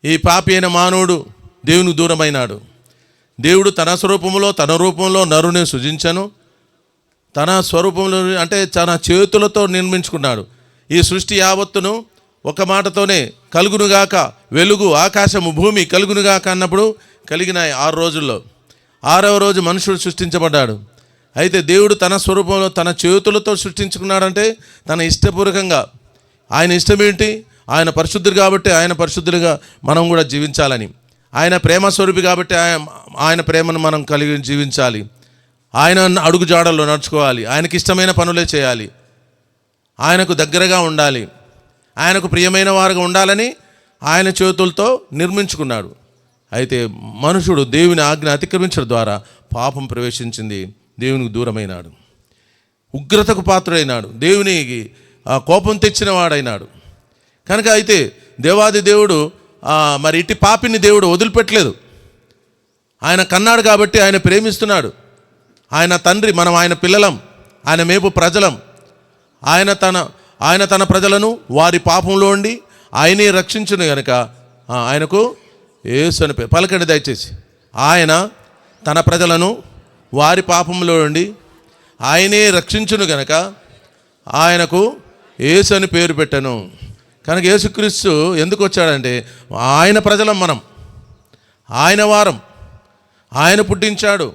ఈ పాపి అయిన మానవుడు దేవునికి దూరమైనాడు. దేవుడు తన స్వరూపంలో, తన రూపంలో నరుని సృజించను. తన స్వరూపంలో అంటే తన చేతులతో నిర్మించుకున్నాడు. ఈ సృష్టి యావత్తును ఒక మాటతోనే కలుగునుగాక, వెలుగు, ఆకాశము, భూమి కలుగునుగాక అన్నప్పుడు కలిగినాయి 6 రోజుల్లో. 6వ రోజు మనుషుడు సృష్టించబడ్డాడు. అయితే దేవుడు తన స్వరూపంలో తన చేతులతో సృష్టించుకున్నాడంటే తన ఇష్టపూర్వకంగా. ఆయన ఇష్టం ఏంటి? ఆయన పరిశుద్ధుడు కాబట్టి ఆయన పరిశుద్ధులుగా మనం కూడా జీవించాలని. ఆయన ప్రేమ స్వరూపి కాబట్టి ఆయన ప్రేమను మనం కలిగి జీవించాలి. ఆయన అడుగు జాడల్లో నడుచుకోవాలి. ఆయనకి ఇష్టమైన పనులే చేయాలి. ఆయనకు దగ్గరగా ఉండాలి. ఆయనకు ప్రియమైన వారుగా ఉండాలని ఆయన చేతులతో నిర్మించుకున్నాడు. అయితే మనుషుడు దేవుని ఆజ్ఞ అతిక్రమించడం ద్వారా పాపం ప్రవేశించింది. దేవునికి దూరమైనాడు, ఉగ్రతకు పాత్రుడైనాడు, దేవునికి కోపం తెచ్చిన వాడైనాడు. కనుక అయితే దేవాది దేవుడు మరి ఇటు పాపిని దేవుడు వదిలిపెట్టలేదు. ఆయన కన్నాడు కాబట్టి ఆయన ప్రేమిస్తున్నాడు. ఆయన తండ్రి, మనం ఆయన పిల్లలం, ఆయన మేపు ప్రజలం. ఆయన తన ప్రజలను వారి పాపంలో ఉండి ఆయనే రక్షించును. కనుక ఆయనకు యేసు అని పేరు. పలకండి దయచేసి. ఆయన తన ప్రజలను వారి పాపంలో ఉండి ఆయనే రక్షించును గనక ఆయనకు యేసు అని పేరు పెట్టాను. కనుక యేసుక్రీస్తు ఎందుకు వచ్చాడంటే ఆయన ప్రజలం, మనం ఆయన వారం. ఆయన పుట్టించాడు,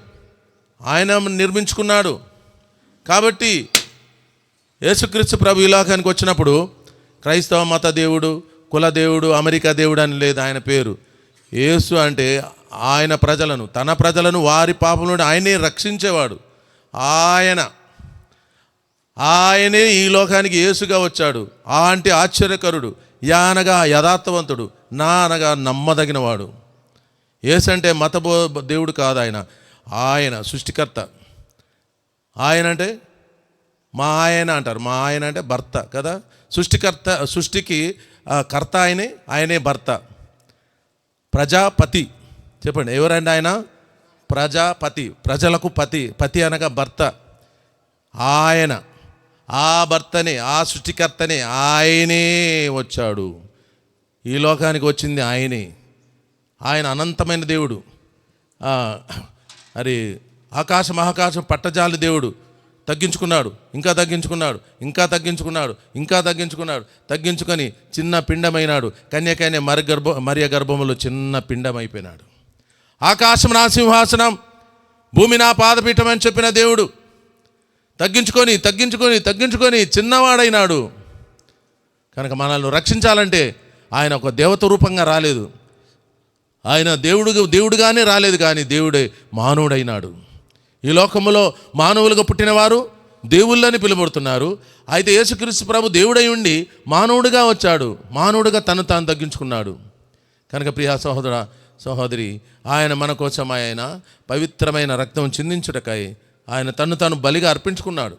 ఆయన నిర్మించుకున్నాడు. కాబట్టి యేసుక్రీస్తు ప్రభు ఈ లోకానికి వచ్చినప్పుడు క్రైస్తవ మత దేవుడు, కుల దేవుడు, అమెరికా దేవుడు అని లేదు ఆయన పేరు. యేసు అంటే ఆయన ప్రజలను, తన ప్రజలను వారి పాపం నుండి ఆయనే రక్షించేవాడు. ఆయనే ఈ లోకానికి యేసుగా వచ్చాడు. ఆ అంటే ఆశ్చర్యకరుడు, యా అనగా యథార్థవంతుడు, నా అనగా నమ్మదగినవాడు. యేసు అంటే దేవుడు కాదు, ఆయన సృష్టికర్త. ఆయన అంటే మా ఆయన అంటారు, మా ఆయన అంటే భర్త కదా. సృష్టికర్త, సృష్టికి కర్త ఆయనే భర్త. ప్రజాపతి, చెప్పండి ఎవరండి ఆయన? ప్రజాపతి, ప్రజలకు పతి అనగా భర్త. ఆయన, ఆ భర్తనే, ఆ సృష్టికర్తనే, ఆయనే వచ్చాడు. ఈ లోకానికి వచ్చింది ఆయనే. ఆయన అనంతమైన దేవుడు. మరి మహాకాశం పట్టజాలి దేవుడు. తగ్గించుకున్నాడు, ఇంకా తగ్గించుకున్నాడు, ఇంకా తగ్గించుకున్నాడు, ఇంకా తగ్గించుకొని చిన్న పిండమైనాడు. కన్యకైన మరియ గర్భంలో చిన్న పిండమైపోయినాడు. ఆకాశం నా సింహాసనం, భూమి నా పాదపీఠం అని చెప్పిన దేవుడు తగ్గించుకొని చిన్నవాడైనాడు. కనుక మనల్ని రక్షించాలంటే ఆయన ఒక దేవత రూపంగా రాలేదు. ఆయన దేవుడుగానే రాలేదు, కానీ దేవుడే మానవుడైనాడు. ఈ లోకములో మానవులుగా పుట్టినవారు దేవుళ్ళని పిలువబడుతున్నారు. అయితే యేసుక్రీస్తు ప్రభు దేవుడై ఉండి మానవుడిగా వచ్చాడు, మానవుడిగా తాను తగ్గించుకున్నాడు. కనుక ప్రియా సహోదరి, ఆయన మన కోసం ఆయన పవిత్రమైన రక్తం చిందించుటకై ఆయన తాను బలిగా అర్పించుకున్నాడు.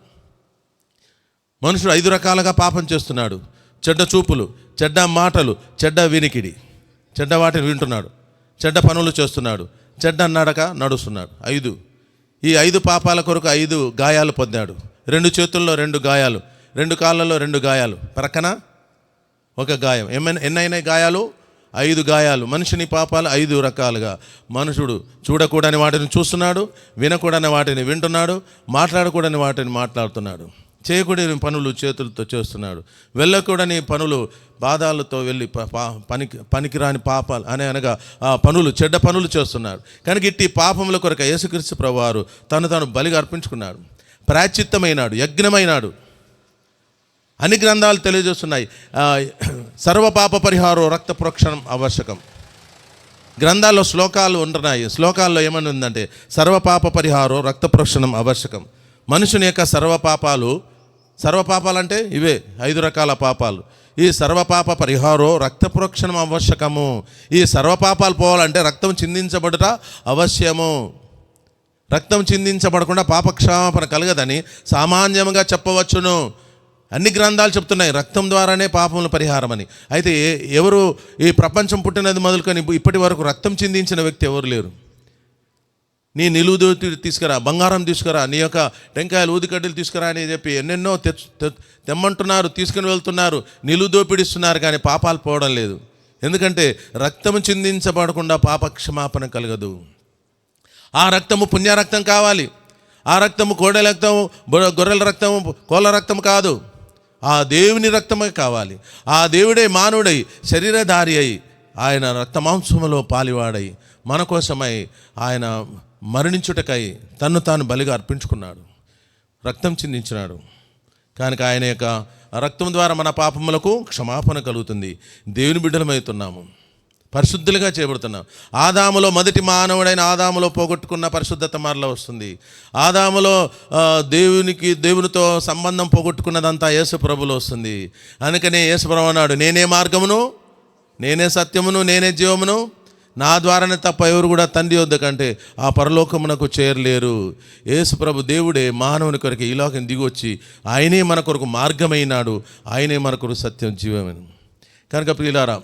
మనుషుడు 5 రకాలుగా పాపం చేస్తున్నాడు. చెడ్డ చూపులు, చెడ్డ మాటలు, చెడ్డ వినికిడి, చెడ్డ వాటిని వింటున్నాడు, చెడ్డ పనులు చేస్తున్నాడు, చెడ్డ నడక నడుస్తున్నాడు. 5. ఈ 5 పాపాల కొరకు 5 గాయాలు పొందాడు. 2 చేతుల్లో 2 గాయాలు, 2 కాళ్ళల్లో 2 గాయాలు, ప్రక్కన 1 గాయం. ఎన్నైనా గాయాలు? 5 గాయాలు. మనిషిని పాపాలు 5 రకాలుగా. మనుషుడు చూడకూడని వాటిని చూస్తున్నాడు, వినకూడని వాటిని వింటున్నాడు, మాట్లాడకూడని వాటిని మాట్లాడుతున్నాడు, చేయకూడని పనులు చేతులతో చేస్తున్నాడు, వెళ్ళకూడని పనులు బాధాలతో వెళ్ళి పనికిరాని పాపాలు అనగా పనులు, చెడ్డ పనులు చేస్తున్నాడు. కనుక ఇట్టి పాపముల కొరకు యేసుక్రీస్తు ప్రభువారు తాను బలిగా అర్పించుకున్నాడు, ప్రాయశ్చిత్తమైనాడు, యజ్ఞమైనాడు. అన్ని గ్రంథాలు తెలియజేస్తున్నాయి, సర్వపాప పరిహారో రక్త ప్రోక్షణం ఆవశ్యకం. గ్రంథాల్లో శ్లోకాలు ఉంటున్నాయి. శ్లోకాల్లో ఏమని ఉందంటే సర్వపాప పరిహారో రక్త ప్రోక్షణం ఆవశ్యకం. మనుషుని యొక్క సర్వపాపాలు అంటే ఇవే 5 రకాల పాపాలు. ఈ సర్వపాప పరిహారో రక్త ప్రోక్షణం ఆవశ్యకము. ఈ సర్వపాపాలు పోవాలంటే రక్తం చిందించబడుట అవశ్యము. రక్తం చిందించబడకుండా పాపక్షమాపణ కలగదని సామాన్యంగా చెప్పవచ్చును. అన్ని గ్రంథాలు చెప్తున్నాయి రక్తం ద్వారానే పాపముల పరిహారం అని. అయితే ఎవరు ఈ ప్రపంచం పుట్టినది మొదలుకొని ఇప్పటి వరకు రక్తం చిందించిన వ్యక్తి ఎవరు లేరు. నీ నిలువుదూ తీసుకురా, బంగారం తీసుకురా, నీ యొక్క టెంకాయలు ఊదికడ్డలు తీసుకురా అని చెప్పి ఎన్నెన్నో తెమ్మంటున్నారు, తీసుకుని వెళ్తున్నారు, నిలువుదోపిడిస్తున్నారు, కానీ పాపాలు పోవడం లేదు. ఎందుకంటే రక్తము చిందించబడకుండా పాపక్షమాపణ కలగదు. ఆ రక్తము పుణ్యరక్తం కావాలి. ఆ రక్తము కోడెల రక్తము, గొర్రెల రక్తము, కోళ్ళ రక్తం కాదు, ఆ దేవుని రక్తమే కావాలి. ఆ దేవుడే మానవుడై శరీరధారి అయి ఆయన రక్తమాంసములో పాలివాడై మన కోసమై ఆయన మరణించుటకై తాను బలిగా అర్పించుకున్నాడు, రక్తం చిందించినాడు. కనుక ఆయన యొక్క రక్తం ద్వారా మన పాపములకు క్షమాపణ కలుగుతుంది. దేవుని బిడ్డలమవుతున్నాము, పరిశుద్ధులుగా చేయబడుతున్నాం. ఆదాములో మొదటి మానవుడైన ఆదాములో పోగొట్టుకున్న పరిశుద్ధత మరలా వస్తుంది. ఆదాములో దేవునితో సంబంధం పోగొట్టుకున్నదంతా యేసు ప్రభులో వస్తుంది. అందుకనే యేసు ప్రభు అన్నాడు, నేనే మార్గమును, నేనే సత్యమును, నేనే జీవమును, నా ద్వారానే తప్ప ఎవరు కూడా తండ్రి వద్దకంటే ఆ పరలోకమునకు చేరలేరు. యేసు ప్రభు దేవుడే మానవుని కొరకు ఈ లోకం దిగొచ్చి ఆయనే మన కొరకు మార్గమైనాడు, ఆయనే మన కొరకు సత్యం జీవమైన. కనుక ప్రియులారా,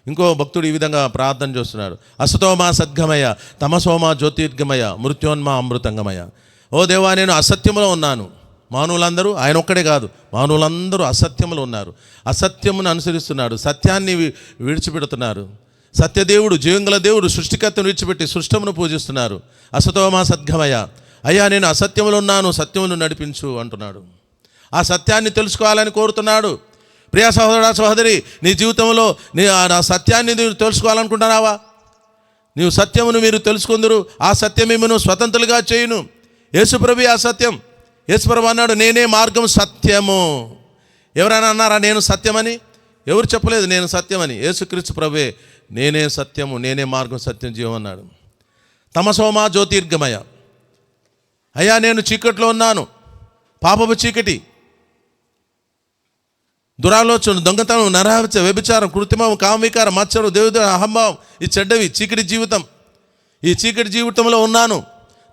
ఇంకో భక్తుడు ఈ విధంగా ప్రార్థన చేస్తున్నాడు, అసతోమా సద్గమయ, తమసోమా జ్యోతిర్గమయ, మృత్యోన్మా అమృతంగమయ. ఓ దేవా, నేను అసత్యములో ఉన్నాను. మానవులందరూ, ఆయన ఒక్కడే కాదు, మానవులందరూ అసత్యములో ఉన్నారు, అసత్యమును అనుసరిస్తున్నాడు, సత్యాన్ని విడిచిపెడుతున్నారు. సత్యదేవుడు, జీవంగల దేవుడు, సృష్టికర్తను విడిచిపెట్టి సృష్టమును పూజిస్తున్నారు. అసతోమా సద్గమయ, అయ్యా నేను అసత్యములో ఉన్నాను, సత్యమును నడిపించు అంటున్నాడు. ఆ సత్యాన్ని తెలుసుకోవాలని కోరుతున్నాడు. ప్రియ సహోదరా సహోదరి, నీ జీవితంలో ఆ సత్యాన్ని నువ్వు తెలుసుకోవాలనుకుంటున్నావా? నీవు సత్యమును మీరు తెలుసుకుందరు, ఆ సత్యం మిమ్మను స్వతంత్రులుగా చేయును. యేసుప్రభు ఆ సత్యం. యేసుప్రభు అన్నాడు, నేనే మార్గం సత్యము. ఎవరైనా అన్నారా నేను సత్యమని? ఎవరు చెప్పలేదు నేను సత్యమని. యేసుక్రీస్తు ప్రభువే నేనే సత్యము, నేనే మార్గం, సత్యం, జీవం అన్నాడు. తమసోమా జ్యోతిర్గమయ, అయ్యా నేను చీకట్లో ఉన్నాను, పాపపు చీకటి, దురాలోచన, దొంగతనం, నరహత్య, వ్యభిచారం, కృత్రిమం, కామవికారం, మత్సరం, దేవుడు, అహంభావం, ఈ చెడ్డవి చీకటి జీవితం. ఈ చీకటి జీవితంలో ఉన్నాను,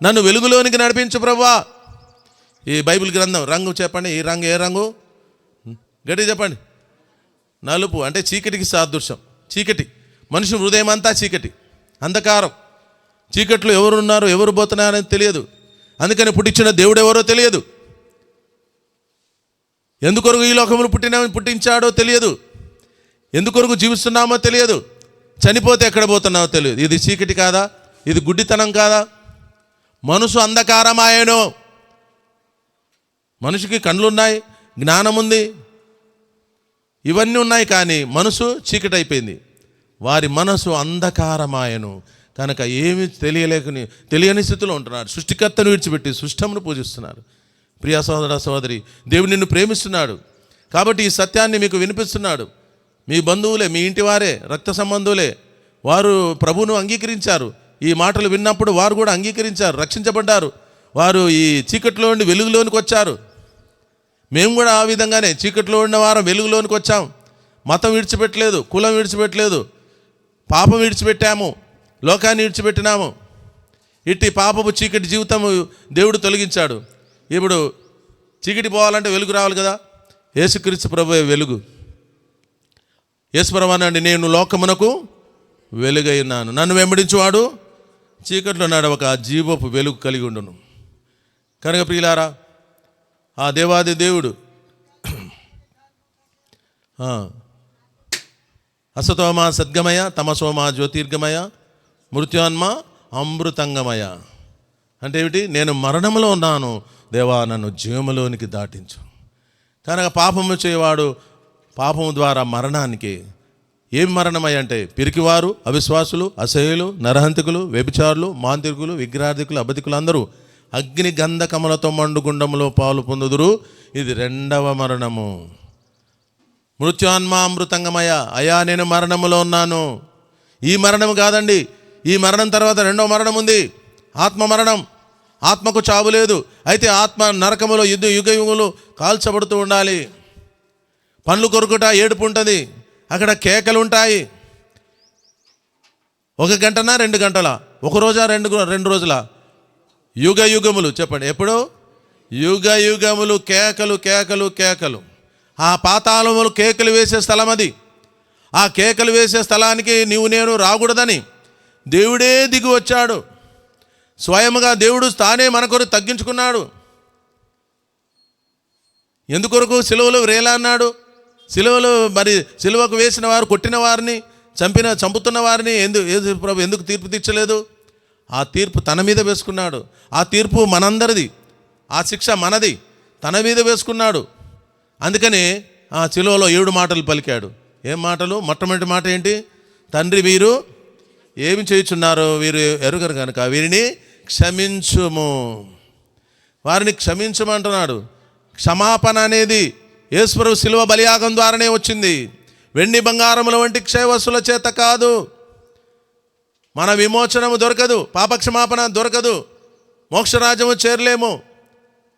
నన్ను వెలుగులోనికి నడిపించు ప్రభువా. ఈ బైబిల్ గ్రంథం రంగు చెప్పండి. ఈ రంగు ఏ రంగు? గట్టిగా చెప్పండి. నలుపు అంటే చీకటికి సాదృశ్యం. చీకటి, మనిషి హృదయం అంతా చీకటి, అంధకారం. చీకట్లో ఎవరున్నారు, ఎవరు పోతున్నారని తెలియదు. అందుకని పుట్టించిన దేవుడు ఎవరో తెలియదు. ఎందుకొరకు ఈ లోకములు పుట్టించాడో తెలియదు. ఎందుకొరకు జీవిస్తున్నామో తెలియదు. చనిపోతే ఎక్కడ పోతున్నామో తెలియదు. ఇది చీకటి కాదా? ఇది గుడ్డితనం కాదా? మనసు అంధకారమాయను. మనిషికి కళ్ళున్నాయి, జ్ఞానం ఉంది, ఇవన్నీ ఉన్నాయి, కానీ మనసు చీకటి అయిపోయింది. వారి మనసు అంధకారమాయను కనుక ఏమి తెలియని స్థితిలో ఉంటున్నారు. సృష్టికర్తను విడిచిపెట్టి సృష్టమును పూజిస్తున్నారు. ప్రియ సోదర సోదరి, దేవుడు నిన్ను ప్రేమిస్తున్నాడు కాబట్టి ఈ సత్యాన్ని మీకు వినిపిస్తున్నాడు. మీ బంధువులే, మీ ఇంటి వారే, రక్త సంబంధులే, వారు ప్రభువును అంగీకరించారు. ఈ మాటలు విన్నప్పుడు వారు కూడా అంగీకరించారు, రక్షించబడ్డారు. వారు ఈ చీకట్లో నుండి వెలుగులోనికి వచ్చారు. మేము కూడా ఆ విధంగానే చీకట్లో ఉన్న వారం వెలుగులోనికి వచ్చాం. మతం విడిచిపెట్టలేదు, కులం విడిచిపెట్టలేదు, పాపం విడిచిపెట్టాము, లోకాన్ని విడిచిపెట్టినాము. ఇట్టి పాపపు చీకటి జీవితము దేవుడు తొలగించాడు. ఇప్పుడు చీకటి పోవాలంటే వెలుగు రావాలి కదా. యేసుక్రీస్తు ప్రభువే వెలుగు. యేసు ప్రభువు అన్నాడు, నేను లోకమునకు వెలుగై ఉన్నాను, నన్ను వెంబడించువాడు చీకట్లో నడవక జీవపు వెలుగు కలిగి ఉండును. కనుక ప్రియులారా, ఆ దేవాది దేవుడు అసతోమా సద్గమయ, తమసోమా జ్యోతిర్గమయ, మృత్యోన్మ అమృతంగమయ అంటే ఏమిటి? నేను మరణంలో ఉన్నాను, దేవా నన్ను జీవములోనికి దాటించు. కనుక పాపము చేయవాడు పాపము ద్వారా మరణానికి. ఏం మరణమయ్య అంటే పిరికివారు, అవిశ్వాసులు, అసహ్యులు, నరహంతికులు, వ్యభిచారులు, మాంత్రికులు, విగ్రహార్థికులు, అబద్ధికులు అందరూ అగ్ని గంధకములతో మండుగుండములో పాలు పొందుదురు. ఇది రెండవ మరణము. మృత్యోన్మ అమృతంగమయ, అయా నేను మరణములో ఉన్నాను. ఈ మరణము కాదండి, ఈ మరణం తర్వాత రెండవ మరణం ఉంది, ఆత్మ మరణం. ఆత్మకు చావు లేదు. అయితే ఆత్మ నరకములో యుగ యుగములు కాల్చబడుతూ ఉండాలి. పండ్లు కొరుకుట, ఏడుపు ఉంటుంది, అక్కడ కేకలు ఉంటాయి. 1 గంటనా 2 గంటల, 1 రోజా 2 రోజుల? యుగ యుగములు చెప్పండి. ఎప్పుడు? యుగ యుగములు కేకలు కేకలు కేకలు. ఆ పాతాళములు కేకలు వేసే స్థలం అది. ఆ కేకలు వేసే స్థలానికి నీవు నేను రాకూడదని దేవుడే దిగి వచ్చాడు. స్వయముగా దేవుడు తానే మన కొరకు తగ్గించుకున్నాడు. ఎందుకొరకు? సిలువలో వేలాడినాడు. సిలువలో మరి సిలువకు వేసిన వారు, కొట్టిన వారిని, చంపుతున్న వారిని ఎందుకు తీర్పు తీర్చలేదు? ఆ తీర్పు తన మీద వేసుకున్నాడు. ఆ తీర్పు మనందరిది, ఆ శిక్ష మనది, తన మీద వేసుకున్నాడు. అందుకని ఆ సిలువలో 7 మాటలు పలికాడు. ఏం మాటలు? మొట్టమొదటి మాట ఏంటి? తండ్రి, వీరు ఏమి చేయుచున్నారో వీరు ఎరుగరు కనుక వీరిని క్షమించుము. వారిని క్షమించమంటున్నాడు. క్షమాపణ అనేది యేసుప్రభు శిలువ బలియాగం ద్వారానే వచ్చింది. వెండి బంగారముల వంటి క్షయవస్తుల చేత కాదు. మన విమోచనము దొరకదు, పాపక్షమాపణ దొరకదు, మోక్షరాజ్యము చేరలేము.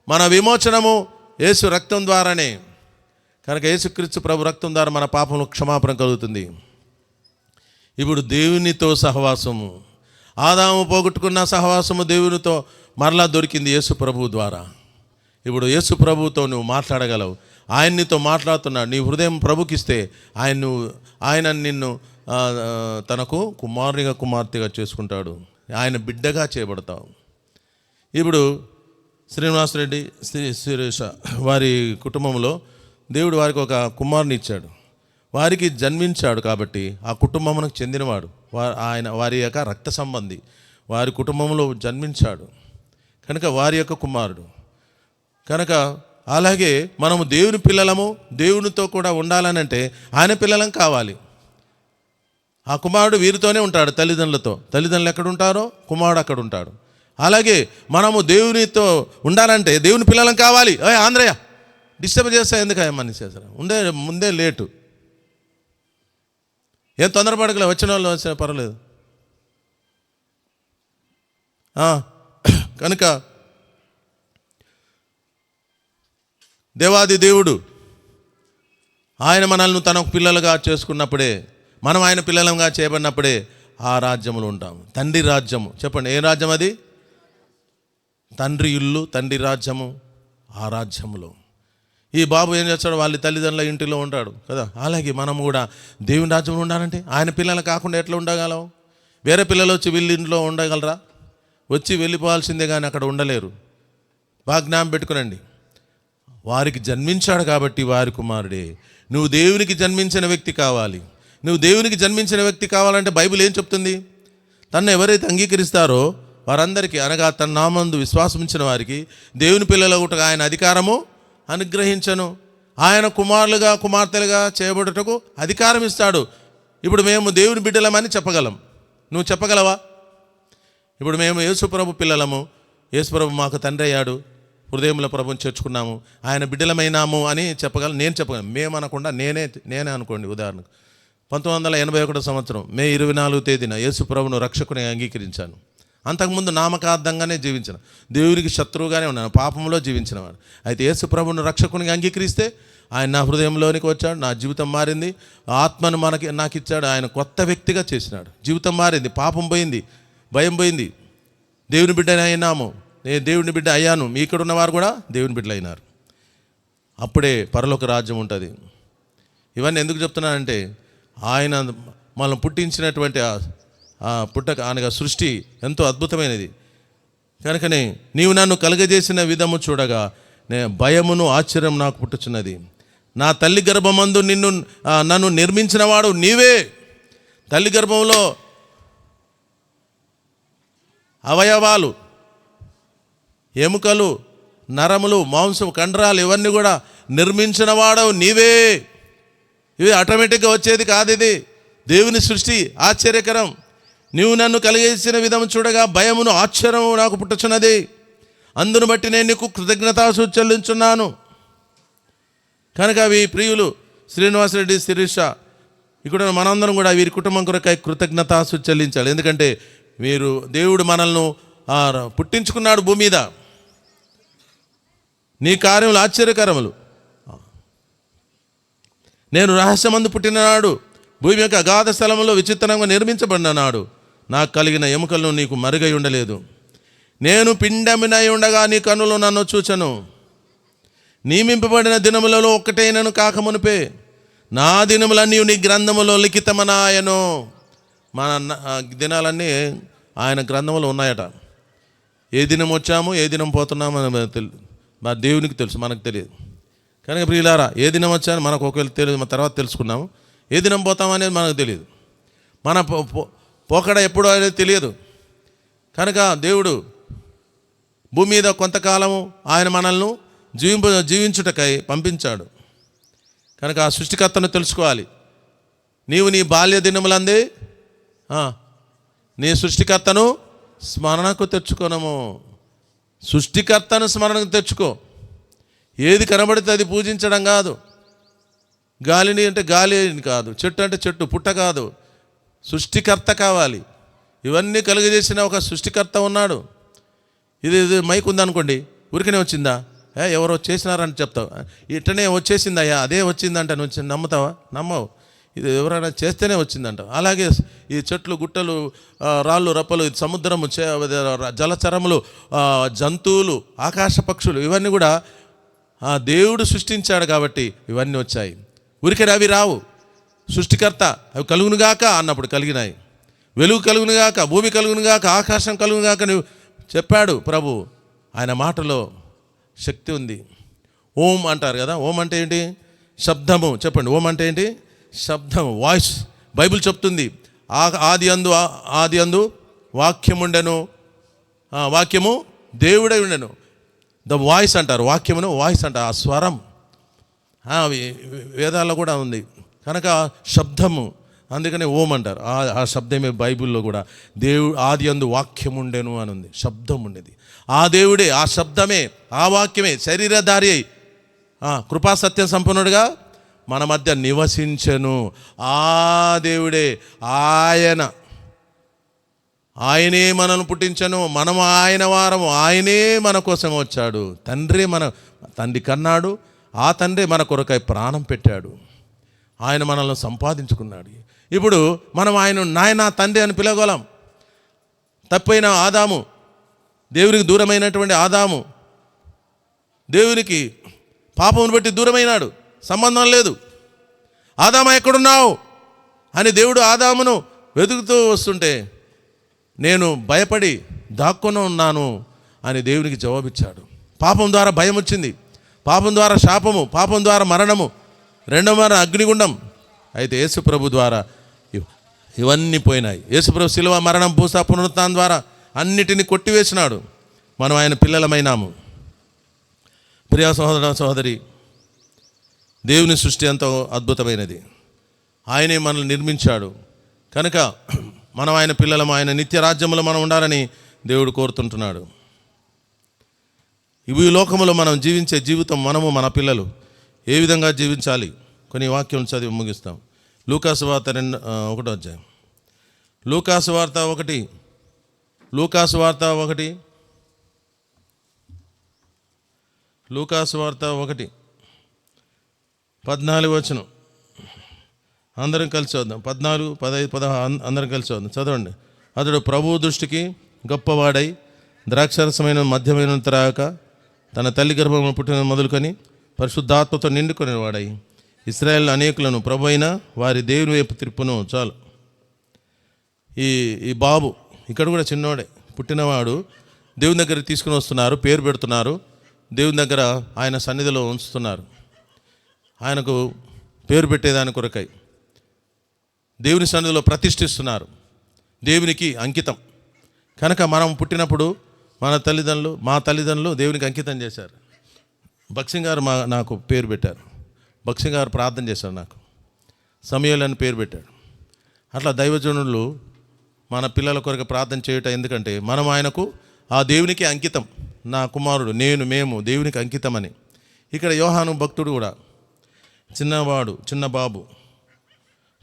మన విమోచనము యేసు రక్తం ద్వారానే. కనుక యేసుక్రీస్తు ప్రభు రక్తం ద్వారా మన పాపము క్షమాపణ కలుగుతుంది. ఇప్పుడు దేవునితో సహవాసము, ఆదాము పోగొట్టుకున్న సహవాసము దేవునితో మరలా దొరికింది యేసు ప్రభువు ద్వారా. ఇప్పుడు యేసు ప్రభువుతో నువ్వు మాట్లాడగలవు. ఆయన నీతో మాట్లాడుతున్నాడు. నీ హృదయం ప్రభుకిస్తే ఆయన నిన్ను తనకు కుమారునిగా, కుమార్తెగా చేసుకుంటాడు. ఆయన బిడ్డగా చేయబడతావు. ఇప్పుడు శ్రీనివాసరెడ్డి, సురేష వారి కుటుంబంలో దేవుడు వారికి ఒక కుమారుని ఇచ్చాడు. వారికి జన్మించాడు కాబట్టి ఆ కుటుంబమునకు చెందినవాడు. వారి యొక్క రక్త సంబంధి, వారి కుటుంబంలో జన్మించాడు కనుక వారి యొక్క కుమారుడు. కనుక అలాగే మనము దేవుని పిల్లలము, దేవునితో కూడా ఉండాలనంటే ఆయన పిల్లలం కావాలి. ఆ కుమారుడు వీరితోనే ఉంటాడు, తల్లిదండ్రులతో. తల్లిదండ్రులు ఎక్కడ ఉంటారో కుమారుడు అక్కడ ఉంటాడు. అలాగే మనము దేవునితో ఉండాలంటే దేవుని పిల్లలం కావాలి. ఆంధ్రయ్య డిస్టర్బ్ చేస్తా ఎందుకు మని చేస్తారు? ముందే లేటు. ఏం తొందరపడకలే, వచ్చిన వాళ్ళు వచ్చిన పర్వాలేదు. కనుక దేవాది దేవుడు ఆయన మనల్ని తన పిల్లలుగా చేసుకున్నప్పుడే, మనం ఆయన పిల్లలుగా చేయబడినప్పుడే ఆ రాజ్యములో ఉంటాం. తండ్రి రాజ్యము, చెప్పండి ఏ రాజ్యం అది? తండ్రి ఇల్లు, తండ్రి రాజ్యము. ఆ రాజ్యములో ఈ బాబు ఏం చేస్తాడు? వాళ్ళ తల్లిదండ్రుల ఇంటిలో ఉంటాడు కదా. అలాగే మనం కూడా దేవుని రాజ్యంలో ఉండాలంటే ఆయన పిల్లలు కాకుండా ఎట్లా ఉండగలం? వేరే పిల్లలు వచ్చి వీళ్ళ ఇంట్లో ఉండగలరా? వచ్చి వెళ్ళిపోవాల్సిందే కానీ అక్కడ ఉండలేరు. బాగా జ్ఞాపకం పెట్టుకునండి. వారికి జన్మించాడు కాబట్టి వారి కుమారుడే. నువ్వు దేవునికి జన్మించిన వ్యక్తి కావాలి. నువ్వు దేవునికి జన్మించిన వ్యక్తి కావాలంటే బైబిల్ ఏం చెప్తుంది? తన్ను ఎవరైతే అంగీకరిస్తారో వారందరికీ, అనగా తన నామందు విశ్వాసం ఉంచిన వారికి దేవుని పిల్లలుగా ఆయన అధికారము అనుగ్రహించను. ఆయన కుమారులుగా కుమార్తెలుగా చేయబడుటకు అధికారం ఇస్తాడు. ఇప్పుడు మేము దేవుని బిడ్డలమని చెప్పగలం. నువ్వు చెప్పగలవా? ఇప్పుడు మేము యేసుప్రభు పిల్లలము, యేసుప్రభు మాకు తండ్రి అయ్యాడు, హృదయంలో ప్రభుని చేర్చుకున్నాము, ఆయన బిడ్డలమైనాము అని చెప్పగలను. నేను చెప్పగలను. మేము అనకుండా నేనే అనుకోండి. ఉదాహరణకు 1981 సంవత్సరం మే 24వ తేదీన యేసుప్రభును రక్షకుని అంగీకరించాను. అంతకుముందు నామకార్థంగానే జీవించాను, దేవునికి శత్రువుగానే ఉన్నాను, పాపంలో జీవించినవాడు. అయితే యేసుప్రభును రక్షకునిగా అంగీకరిస్తే ఆయన నా హృదయంలోనికి వచ్చాడు, నా జీవితం మారింది, ఆత్మను నాకు ఇచ్చాడు, ఆయన కొత్త వ్యక్తిగా చేసినాడు. జీవితం మారింది, పాపం పోయింది, భయం పోయింది, దేవుని బిడ్డ అయినాము. నేను దేవుని బిడ్డ అయ్యాను, మీ ఇక్కడ ఉన్నవారు కూడా దేవుని బిడ్డలు అయినారు. అప్పుడే పరలోక రాజ్యం ఉంటుంది. ఇవన్నీ ఎందుకు చెప్తున్నానంటే ఆయన మనం పుట్టించినటువంటి పుట్టక అనగా సృష్టి ఎంతో అద్భుతమైనది. కనుకనే నీవు నన్ను కలుగజేసిన విధము చూడగా భయమును ఆశ్చర్యం నాకు పుట్టుచున్నది. నా తల్లి గర్భమందు నన్ను నిర్మించినవాడు నీవే. తల్లి గర్భంలో అవయవాలు, ఎముకలు, నరములు, మాంసం, కండరాలు ఇవన్నీ కూడా నిర్మించిన వాడవు నీవే. ఇవి ఆటోమేటిక్గా వచ్చేది కాదు, ఇది దేవుని సృష్టి. ఆశ్చర్యకరం. నీవు నన్ను కలిగేసిన విధం చూడగా భయమును ఆశ్చర్యము నాకు పుట్టుచున్నది. అందును బట్టి నేను నీకు కృతజ్ఞతాస్తుతులు చెల్లించున్నాను. కనుక అవి ప్రియులు శ్రీనివాసరెడ్డి, శిరీష, ఇక్కడ మనందరం కూడా వీరి కుటుంబం కొరకై కృతజ్ఞతాస్తుతులు చెల్లించాలి. ఎందుకంటే మీరు దేవుడు మనల్ని పుట్టించుకున్నాడు భూమి మీద. నీ కార్యములు ఆశ్చర్యకరములు. నేను రహస్యమందు పుట్టిననాడు, భూమి యొక్క అగాధ స్థలంలో విచిత్రంగా నిర్మించబడిన నాడు నాకు కలిగిన ఎముకలను నీకు మరుగై ఉండలేదు. నేను పిండమినై ఉండగా నీ కన్నులు నన్ను చూచెను. నియమింపబడిన దినములలో ఒక్కటైనను కాకమునిపే నా దినములన్నీ నీ గ్రంథములో లిఖితమనాయను. మన దినాలన్నీ ఆయన గ్రంథములో ఉన్నాయట. ఏ దినం వచ్చాము, ఏ దినం పోతున్నాము మా దేవునికి తెలుసు, మనకు తెలియదు. కనుక ప్రియులారా, ఏ దినం వచ్చాను మనకు ఒకవేళ తెలియదు, మన తర్వాత తెలుసుకున్నాము. ఏ దినం పోతామనేది మనకు తెలియదు. మన పోకడ ఎప్పుడు అనేది తెలియదు. కనుక దేవుడు భూమి మీద కొంతకాలము ఆయన మనల్ని జీవించుటకై పంపించాడు. కనుక ఆ సృష్టికర్తను తెలుసుకోవాలి. నీవు నీ బాల్య దినములందే నీ సృష్టికర్తను స్మరణకు తెచ్చుకోనము. సృష్టికర్తను స్మరణకు తెచ్చుకో. ఏది కనబడితే అది పూజించడం కాదు. గాలిని అంటే గాలి కాదు, చెట్టు అంటే చెట్టు, పుట్ట కాదు, సృష్టికర్త కావాలి. ఇవన్నీ కలుగజేసిన ఒక సృష్టికర్త ఉన్నాడు. ఇది మైక్ ఉందనుకోండి, ఊరికనే వచ్చిందా? ఎవరో చేసినారని చెప్తావు. ఇట్టనే వచ్చేసిందయ్యా, అదే వచ్చిందంట, నువ్వు నమ్ముతావా? నమ్మవు. ఇది ఎవరైనా చేస్తేనే వచ్చిందంట. అలాగే ఈ చెట్లు, గుట్టలు, రాళ్ళు, రప్పలు, సముద్రము, జలచరములు, జంతువులు, ఆకాశ పక్షులు ఇవన్నీ కూడా దేవుడు సృష్టించాడు కాబట్టి ఇవన్నీ వచ్చాయి. ఊరికే అవి రావు. సృష్టికర్త అవి కలుగునుగాక అన్నప్పుడు కలిగినాయి. వెలుగు కలుగునుగాక, భూమి కలుగునుగాక, ఆకాశం కలుగునుగాక నువ్వు చెప్పాడు ప్రభు. ఆయన మాటలో శక్తి ఉంది. ఓం అంటారు కదా, ఓం అంటే ఏంటి? శబ్దము. చెప్పండి, ఓం అంటే ఏంటి? శబ్దము, వాయిస్. బైబిల్ చెప్తుంది ఆది అందు వాక్యముండెను, వాక్యము దేవుడై ఉండెను. ద వాయిస్ అంటారు, వాక్యమును వాయిస్ అంటారు, ఆ స్వరం. వేదాల్లో కూడా ఉంది. కనుక శబ్దము, అందుకనే ఓం అంటారు. ఆ శబ్దమే బైబిల్లో కూడా ఆది అందు వాక్యం ఉండెను అని ఉంది. శబ్దం ఉండేది. ఆ దేవుడే, ఆ శబ్దమే, ఆ వాక్యమే శరీరధారి అయి కృపా సత్య సంపన్నుడుగా మన మధ్య నివసించెను. ఆ దేవుడే, ఆయనే మనను పుట్టించను, మనము ఆయన వారము, ఆయనే మన కోసం వచ్చాడు. తండ్రి కన్నాడు, ఆ తండ్రి మన కొరకై ప్రాణం పెట్టాడు. ఆయన మనల్ని సంపాదించుకున్నాడు. ఇప్పుడు మనం ఆయన నాయన తండ్రి అని పిలవగలం. తప్పైన ఆదాము, దేవునికి దూరమైనటువంటి ఆదాము దేవునికి పాపమును బట్టి దూరమైనాడు, సంబంధం లేదు. ఆదామా ఎక్కడున్నావు అని దేవుడు ఆదామును వెతుకుతూ వస్తుంటే, నేను భయపడి దాక్కొని ఉన్నాను అని దేవునికి జవాబిచ్చాడు. పాపం ద్వారా భయం వచ్చింది, పాపం ద్వారా శాపము, పాపం ద్వారా మరణము, రెండవ మరణ అగ్నిగుండం. అయితే యేసు ప్రభు ద్వారా ఇవన్నీ పోయినాయి. యేసు ప్రభు శిలువ, మరణం, పూస, పునరుత్థానం ద్వారా అన్నిటినీ కొట్టివేసినాడు. మనం ఆయన పిల్లలమైనాము. ప్రియా సహోదర సహోదరి, దేవుని సృష్టి ఎంతో అద్భుతమైనది. ఆయనే మనల్ని నిర్మించాడు కనుక మనం ఆయన పిల్లలము, ఆయన నిత్య రాజ్యంలో మనం ఉండాలని దేవుడు కోరుతుంటున్నాడు. ఈ లోకంలో మనం జీవించే జీవితం, మనము మన పిల్లలు ఏ విధంగా జీవించాలి కొన్ని వాక్యం చదివి ముగిస్తాం. లూకాసు వార్త 1వ అధ్యాయం. లూకాసు వార్త 1 14 వచనం. అందరం కలిసి వద్దాం. 14, 15, 16 అందరం కలిసి వద్దాం. చదవండి. అతడు ప్రభువు దృష్టికి గొప్పవాడై ద్రాక్షరసమైన మధ్యమైన త్రాగక తన తల్లి గర్భంలో పుట్టిన మొదలుకొని పరిశుద్ధాత్మతో నిండుకొని వాడై ఇశ్రాయేలు అనేకులను ప్రభు అయిన వారి దేవుని వైపు త్రిప్పును. చాలు. ఈ బాబు ఇక్కడ కూడా చిన్నవాడే, పుట్టినవాడు దేవుని దగ్గరికి తీసుకుని వస్తున్నారు, పేరు పెడుతున్నారు, దేవుని దగ్గర ఆయన సన్నిధిలో ఉంచుతున్నారు. ఆయనకు పేరు పెట్టేదాని కొరకై దేవుని సన్నిధిలో ప్రతిష్ఠిస్తున్నారు, దేవునికి అంకితం. కనుక మనం పుట్టినప్పుడు మా తల్లిదండ్రులు దేవునికి అంకితం చేశారు. భక్సింగ్ గారు నాకు పేరు పెట్టారు. భక్సింగ్ గారు ప్రార్థన చేశారు, నాకు సమయాలు అని పేరు పెట్టాడు. అట్లా దైవజనులు మన పిల్లల కొరకు ప్రార్థన చేయట. ఎందుకంటే మనం ఆయనకు, ఆ దేవునికి అంకితం. నా కుమారుడు, మేము దేవునికి అంకితమని. ఇక్కడ యోహాను భక్తుడు కూడా చిన్న బాబు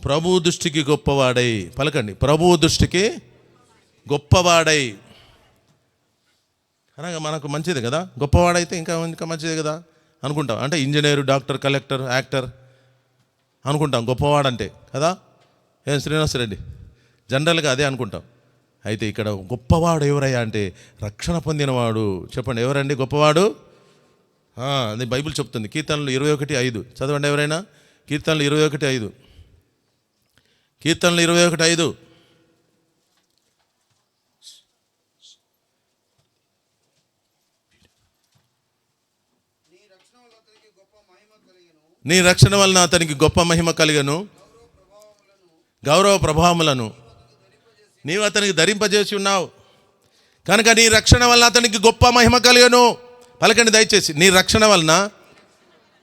ప్రభువు దృష్టికి గొప్పవాడై, పలకండి, ప్రభువు దృష్టికి గొప్పవాడై. అనగా మనకు మంచిది కదా, గొప్పవాడైతే ఇంకా మంచిది కదా అనుకుంటాం. అంటే ఇంజనీరు, డాక్టర్, కలెక్టర్, యాక్టర్ అనుకుంటాం గొప్పవాడంటే కదా. ఏం శ్రీనివాస్ రెడ్డి జనరల్గా అదే అనుకుంటాం. అయితే ఇక్కడ గొప్పవాడు ఎవరయ్యా అంటే రక్షణ పొందినవాడు. చెప్పండి, ఎవరండి గొప్పవాడు? అది బైబిల్ చెప్తుంది. కీర్తనలు 21:5 చదవండి ఎవరైనా. కీర్తనలు 21:5. కీర్తనలు 21:5. నీ రక్షణ వలన అతనికి గొప్ప మహిమ కలిగను, గౌరవ ప్రభావములను నీవు అతనికి ధరింపజేసి ఉన్నావు. కనుక నీ రక్షణ వలన అతనికి గొప్ప మహిమ కలిగను. పలకండి దయచేసి, నీ రక్షణ వలన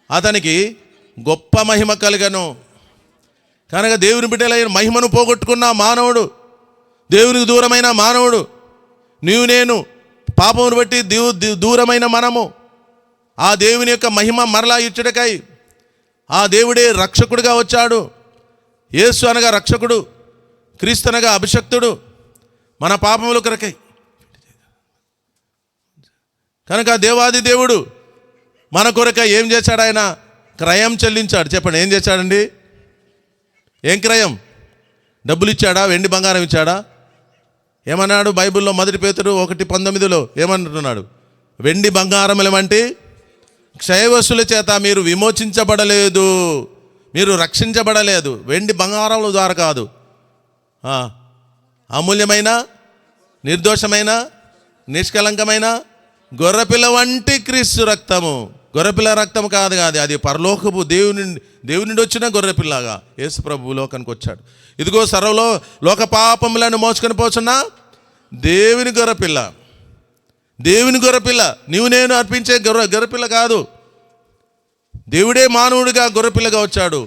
అతనికి గొప్ప మహిమ కలిగను. కనుక దేవుని బిడ్డలైన మహిమను పోగొట్టుకున్న మానవుడు, దేవునికి దూరమైన మానవుడు, నేను పాపమును బట్టి దూరమైన మనము ఆ దేవుని యొక్క మహిమ మరలా ఇచ్చుటకై ఆ దేవుడే రక్షకుడిగా వచ్చాడు. యేసు అనగా రక్షకుడు, క్రీస్తు అనగా అభిషక్తుడు, మన పాపముల కొరకై. కనుక దేవాది దేవుడు మన కొరకై ఏం చేశాడు? ఆయన క్రయం చెల్లించాడు. చెప్పండి, ఏం చేశాడండి? ఏం క్రయం? డబ్బులు ఇచ్చాడా? వెండి బంగారం ఇచ్చాడా? ఏమన్నాడు బైబిల్లో? 1 పేతురు 1:19 ఏమంటున్నాడు? వెండి బంగారముల వంటి క్షయవస్తుల చేత మీరు విమోచించబడలేదు, మీరు రక్షించబడలేదు. వెండి బంగారముల ద్వారా కాదు, అమూల్యమైన, నిర్దోషమైన, నిష్కలంకమైన గొర్రెపిల్ల వంటి క్రీస్తు రక్తము. గొర్రెపిల్ల రక్తం కాదు, అది పరలోకపు దేవుని నుండి వచ్చిన గొర్రెపిల్లగా యేసు ప్రభు లోకానికి వచ్చాడు. ఇదిగో సర్వలో లోక పాపములను మోసుకొని పోచున్న దేవుని గొర్రెపిల్ల. దేవుని గొర్రెపిల్ల, నేను అర్పించే గొర్రెపిల్ల కాదు. దేవుడే మానవుడిగా గొర్రెపిల్లగా వచ్చాడు.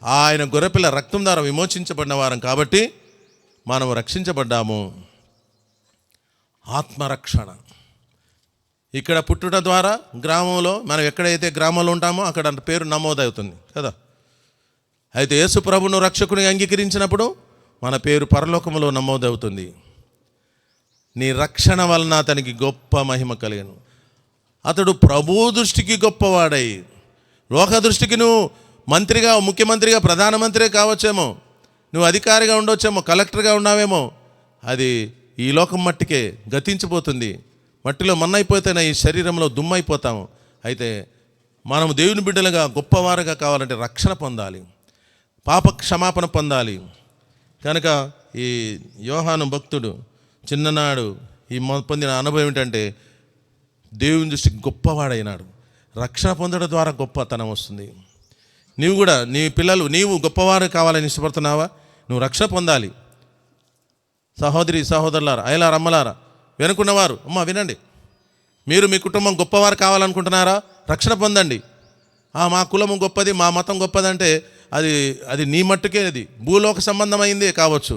ఆయన గొర్రెపిల్ల రక్తం ద్వారా విమోచించబడిన వారం కాబట్టి మనం రక్షించబడ్డాము. ఆత్మరక్షణ ఇక్కడ పుట్టుట ద్వారా గ్రామంలో, మనం ఎక్కడైతే గ్రామంలో ఉంటామో అక్కడ పేరు నమోదవుతుంది కదా. అయితే యేసు ప్రభువును రక్షకుని అంగీకరించినప్పుడు మన పేరు పరలోకములో నమోదవుతుంది. నీ రక్షణ వలన అతనికి గొప్ప మహిమ కలిగను. అతడు ప్రభు దృష్టికి గొప్పవాడై, లోక దృష్టికి నువ్వు మంత్రిగా, ముఖ్యమంత్రిగా, ప్రధానమంత్రి కావచ్చేమో, నువ్వు అధికారిగా ఉండొచ్చేమో, కలెక్టర్గా ఉన్నావేమో, అది ఈ లోకం మట్టికే గతించిపోతుంది. మట్టిలో మన్నైపోతేనే ఈ శరీరంలో దుమ్మైపోతాము. అయితే మనము దేవుని బిడ్డలుగా గొప్పవారుగా కావాలంటే రక్షణ పొందాలి, పాప క్షమాపణ పొందాలి. కనుక ఈ యోహాను భక్తుడు చిన్ననాడు ఈ పొందిన అనుభవం ఏంటంటే దేవుని దృష్టి గొప్పవాడైనాడు. రక్షణ పొందడం ద్వారా గొప్పతనం వస్తుంది. నీవు కూడా, నీ పిల్లలు, నీవు గొప్పవారు కావాలని ఇష్టపడుతున్నావా? నువ్వు రక్షణ పొందాలి. సహోదరి సహోదరులారా, అయ్యలారా, అమ్మలారా, వెనుకున్నవారు, అమ్మ వినండి. మీరు మీ కుటుంబం గొప్పవారు కావాలనుకుంటున్నారా? రక్షణ పొందండి. మా కులము గొప్పది, మా మతం గొప్పదంటే అది నీ మట్టుకే, అది భూలోక సంబంధమైందే కావచ్చు.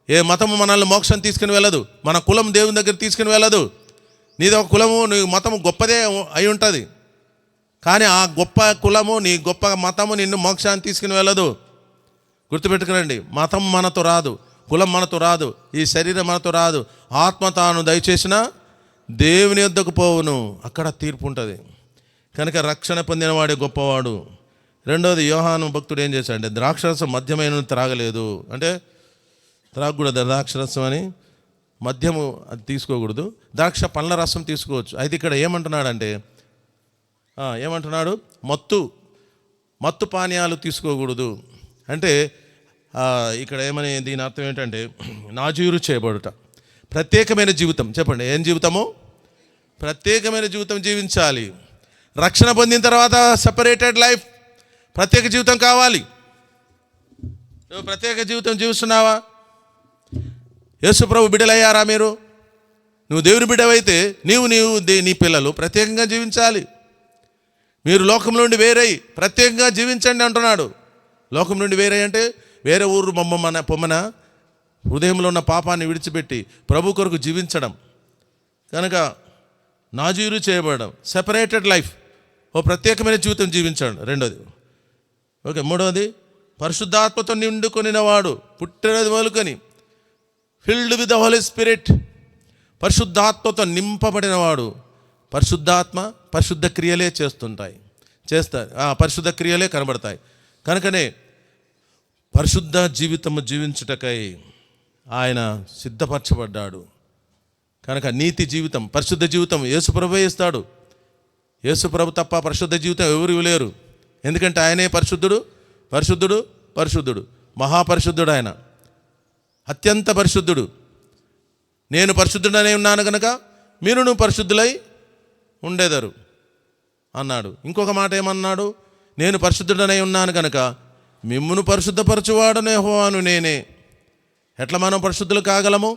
ఏ మతము మనల్ని మోక్షం తీసుకుని వెళ్ళదు. మన కులం దేవుని దగ్గర తీసుకుని వెళ్ళదు. నీది ఒక కులము, నీ మతము గొప్పదే అయి ఉంటుంది, కానీ ఆ గొప్ప కులము, నీ గొప్ప మతము నిన్ను మోక్షాన్ని తీసుకుని వెళ్ళదు. గుర్తుపెట్టుకురండి, మతం మనతో రాదు, కులం మనతో రాదు, ఈ శరీరం మనతో రాదు. ఆత్మ తాను దయచేసిన దేవుని యొద్దకు పోవును, అక్కడ తీర్పు ఉంటుంది. కనుక రక్షణ పొందినవాడే గొప్పవాడు. రెండవది, యోహాను భక్తుడు ఏం చేశాడంటే ద్రాక్షరసం మద్యమైన త్రాగలేదు. అంటే త్రాగకూడదు ద్రాక్షరసం అని, మద్యము అది తీసుకోకూడదు, ద్రాక్ష పండ్ల రసం తీసుకోవచ్చు. అయితే ఇక్కడ ఏమంటున్నాడంటే మత్తు పానీయాలు తీసుకోకూడదు. అంటే ఇక్కడ ఏమని, దీని అర్థం ఏంటంటే నాజీరు చేయబడుట, ప్రత్యేకమైన జీవితం. చెప్పండి, ఏం జీవితము? ప్రత్యేకమైన జీవితం జీవించాలి. రక్షణ పొందిన తర్వాత సెపరేటెడ్ లైఫ్, ప్రత్యేక జీవితం కావాలి. నువ్వు ప్రత్యేక జీవితం జీవిస్తున్నావా? యేసు ప్రభు బిడ్డలయ్యారా మీరు? నువ్వు దేవుని బిడ్డవైతే నీవు నీ పిల్లలు ప్రత్యేకంగా జీవించాలి. మీరు లోకం నుండి వేరై ప్రత్యేకంగా జీవించండి అంటున్నాడు. లోకం నుండి వేరై అంటే వేరే ఊరు పొమ్మన హృదయంలో ఉన్న పాపాన్ని విడిచిపెట్టి ప్రభు కొరకు జీవించడం. కనుక నాజీరు చేయబడడం, సెపరేటెడ్ లైఫ్, ఓ ప్రత్యేకమైన జీవితం జీవించడం. రెండోది, ఓకే. మూడవది, పరిశుద్ధాత్మతో నిండుకొనినవాడు, పుట్టినది మొదలుకొని filled with the holy spirit, పరిశుద్ధాత్మతో నింపబడినవాడు. పరిశుద్ధాత్మ పరిశుద్ధ క్రియలే చేస్తారు, పరిశుద్ధ క్రియలే కనబడతాయి. కనుకనే పరిశుద్ధ జీవితము జీవించుటకై ఆయన సిద్ధపరచబడ్డాడు. కనుక నీతి జీవితం, పరిశుద్ధ జీవితం యేసుప్రభువే ఇస్తాడు. యేసుప్రభు తప్ప పరిశుద్ధ జీవితం ఎవరు లేరు. ఎందుకంటే ఆయనే పరిశుద్ధుడు, పరిశుద్ధుడు, పరిశుద్ధుడు, మహాపరిశుద్ధుడు. ఆయన అత్యంత పరిశుద్ధుడు. నేను పరిశుద్ధుడనే ఉన్నాను కనుక మీరును పరిశుద్ధులై ఉండేదరు అన్నాడు. ఇంకొక మాట ఏమన్నాడు? నేను పరిశుద్ధుడనై ఉన్నాను కనుక మిమ్మును పరిశుద్ధపరచువాడనే యెహోవాను నేనే. ఎట్లా మనం పరిశుద్ధులు కాగలము?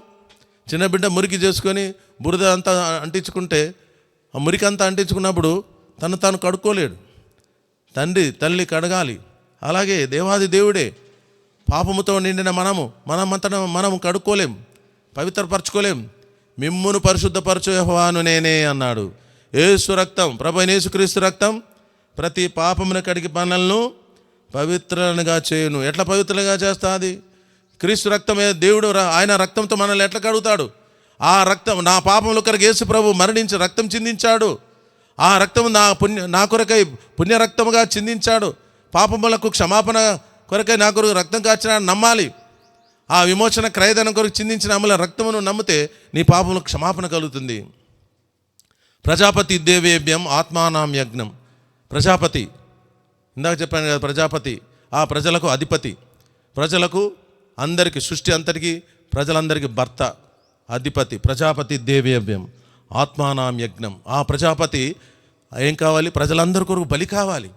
చిన్న బిడ్డ మురికి చేసుకొని బురద అంతా అంటించుకుంటే, ఆ మురికి అంతా అంటించుకున్నప్పుడు తాను కడుక్కోలేడు. తల్లి కడగాలి. అలాగే దేవాది దేవుడే పాపముతో నిండిన మనము కడుక్కోలేం, పవిత్రపరచుకోలేం. మిమ్మును పరిశుద్ధపరచు యెహోవాను నేనే అన్నాడు. యేసు రక్తం, ప్రభు అయిన యేసుక్రీస్తు రక్తం ప్రతి పాపమును కడిగి మనల్ని పవిత్రంగా చేయును. ఎట్లా పవిత్రంగా చేస్తుంది? క్రీస్తు రక్తమే. దేవుడు ఆయన రక్తంతో మనల్ని ఎట్లా కడుగుతాడు? ఆ రక్తం, నా పాపముల కొరకు యేసు ప్రభు మరణించి రక్తం చిందించాడు. ఆ రక్తం నా కొరకై పుణ్యరక్తముగా చిందించాడు. పాపములకు క్షమాపణ కొరకై నా కొరకు రక్తం కాచిన నమ్మాలి. ఆ విమోచన క్రయధనం కొరకు చిందించిన అమల రక్తమును నమ్మితే నీ పాపములకు క్షమాపణ కలుగుతుంది. ప్రజాపతి దేవేభ్యం ఆత్మానాం యజ్ఞం. ప్రజాపతి, ఇందాక చెప్పాను కదా, ప్రజాపతి ఆ ప్రజలకు అధిపతి, ప్రజలకు అందరికీ, సృష్టి అంతటికి, ప్రజలందరికీ భర్త, అధిపతి. ప్రజాపతి దేవేభ్యం ఆత్మానాం యజ్ఞం. ఆ ప్రజాపతి ఏం కావాలి? ప్రజలందరి కొరకు బలి కావాలి.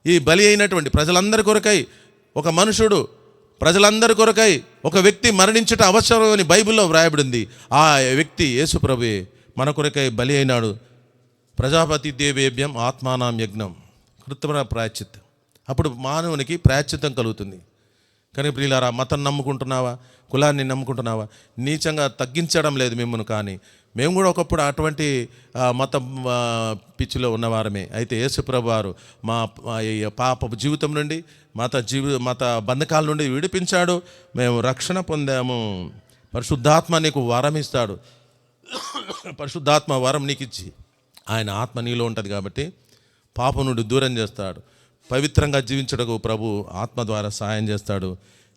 ఈ బలి అయినటువంటి ప్రజలందరి కొరకై ఒక మనుషుడు, ప్రజలందరి కొరకై ఒక వ్యక్తి మరణించుట అవసరం అని బైబిల్లో వ్రాయబడింది. ఆ వ్యక్తి యేసు ప్రభువే మన కొరకై బలి అయినాడు. ప్రజాపతి దేవేభ్యం ఆత్మానాం యజ్ఞం, కృత్రిమ ప్రాయశ్చిత్తం. అప్పుడు మానవునికి ప్రాయశ్చిత్తం కలుగుతుంది. కానీ ప్రియులారా, మతం నమ్ముకుంటున్నావా, కులాన్ని నమ్ముకుంటున్నావా? నీచంగా తగ్గించడం లేదు మిమ్మల్ని, కానీ మేము కూడా ఒకప్పుడు అటువంటి మత పిచ్చిలో ఉన్నవారమే. అయితే యేసుప్రభు వారు మా పాప జీవితం నుండి, మత బంధకాల నుండి విడిపించాడు. మేము రక్షణ పొందాము. పరిశుద్ధాత్మ నీకు వరం ఇస్తాడు. పరిశుద్ధాత్మ వరం నీకు ఇచ్చి ఆయన ఆత్మ నీలో ఉంటుంది కాబట్టి పాపం నుండి దూరం చేస్తాడు. పవిత్రంగా జీవించడకు ప్రభు ఆత్మ ద్వారా సహాయం చేస్తాడు.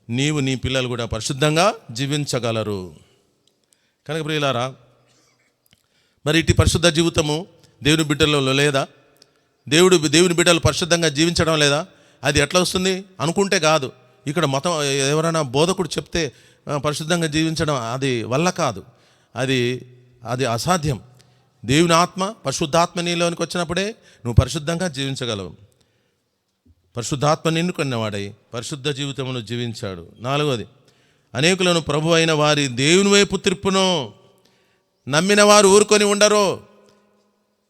నీవు నీ పిల్లలు కూడా పరిశుద్ధంగా జీవించగలరు. కనుక ప్రియులారా, మరి ఇటు పరిశుద్ధ జీవితము దేవుని బిడ్డలలో లేదా? దేవుని బిడ్డలు పరిశుద్ధంగా జీవించడం లేదా? అది ఎట్లా వస్తుంది అనుకుంటే కాదు. ఇక్కడ మతం ఎవరైనా బోధకుడు చెప్తే పరిశుద్ధంగా జీవించడం అది వల్ల కాదు, అది అసాధ్యం. దేవుని ఆత్మ, పరిశుద్ధాత్మ నీలోనికి వచ్చినప్పుడే నువ్వు పరిశుద్ధంగా జీవించగలవు. పరిశుద్ధాత్మ నిన్నుకున్నవాడై పరిశుద్ధ జీవితమును జీవించాడు. 4వది, అనేకులను ప్రభు అయిన వారి దేవుని వైపు త్రిప్పును. నమ్మిన వారు ఊరుకొని ఉండరు.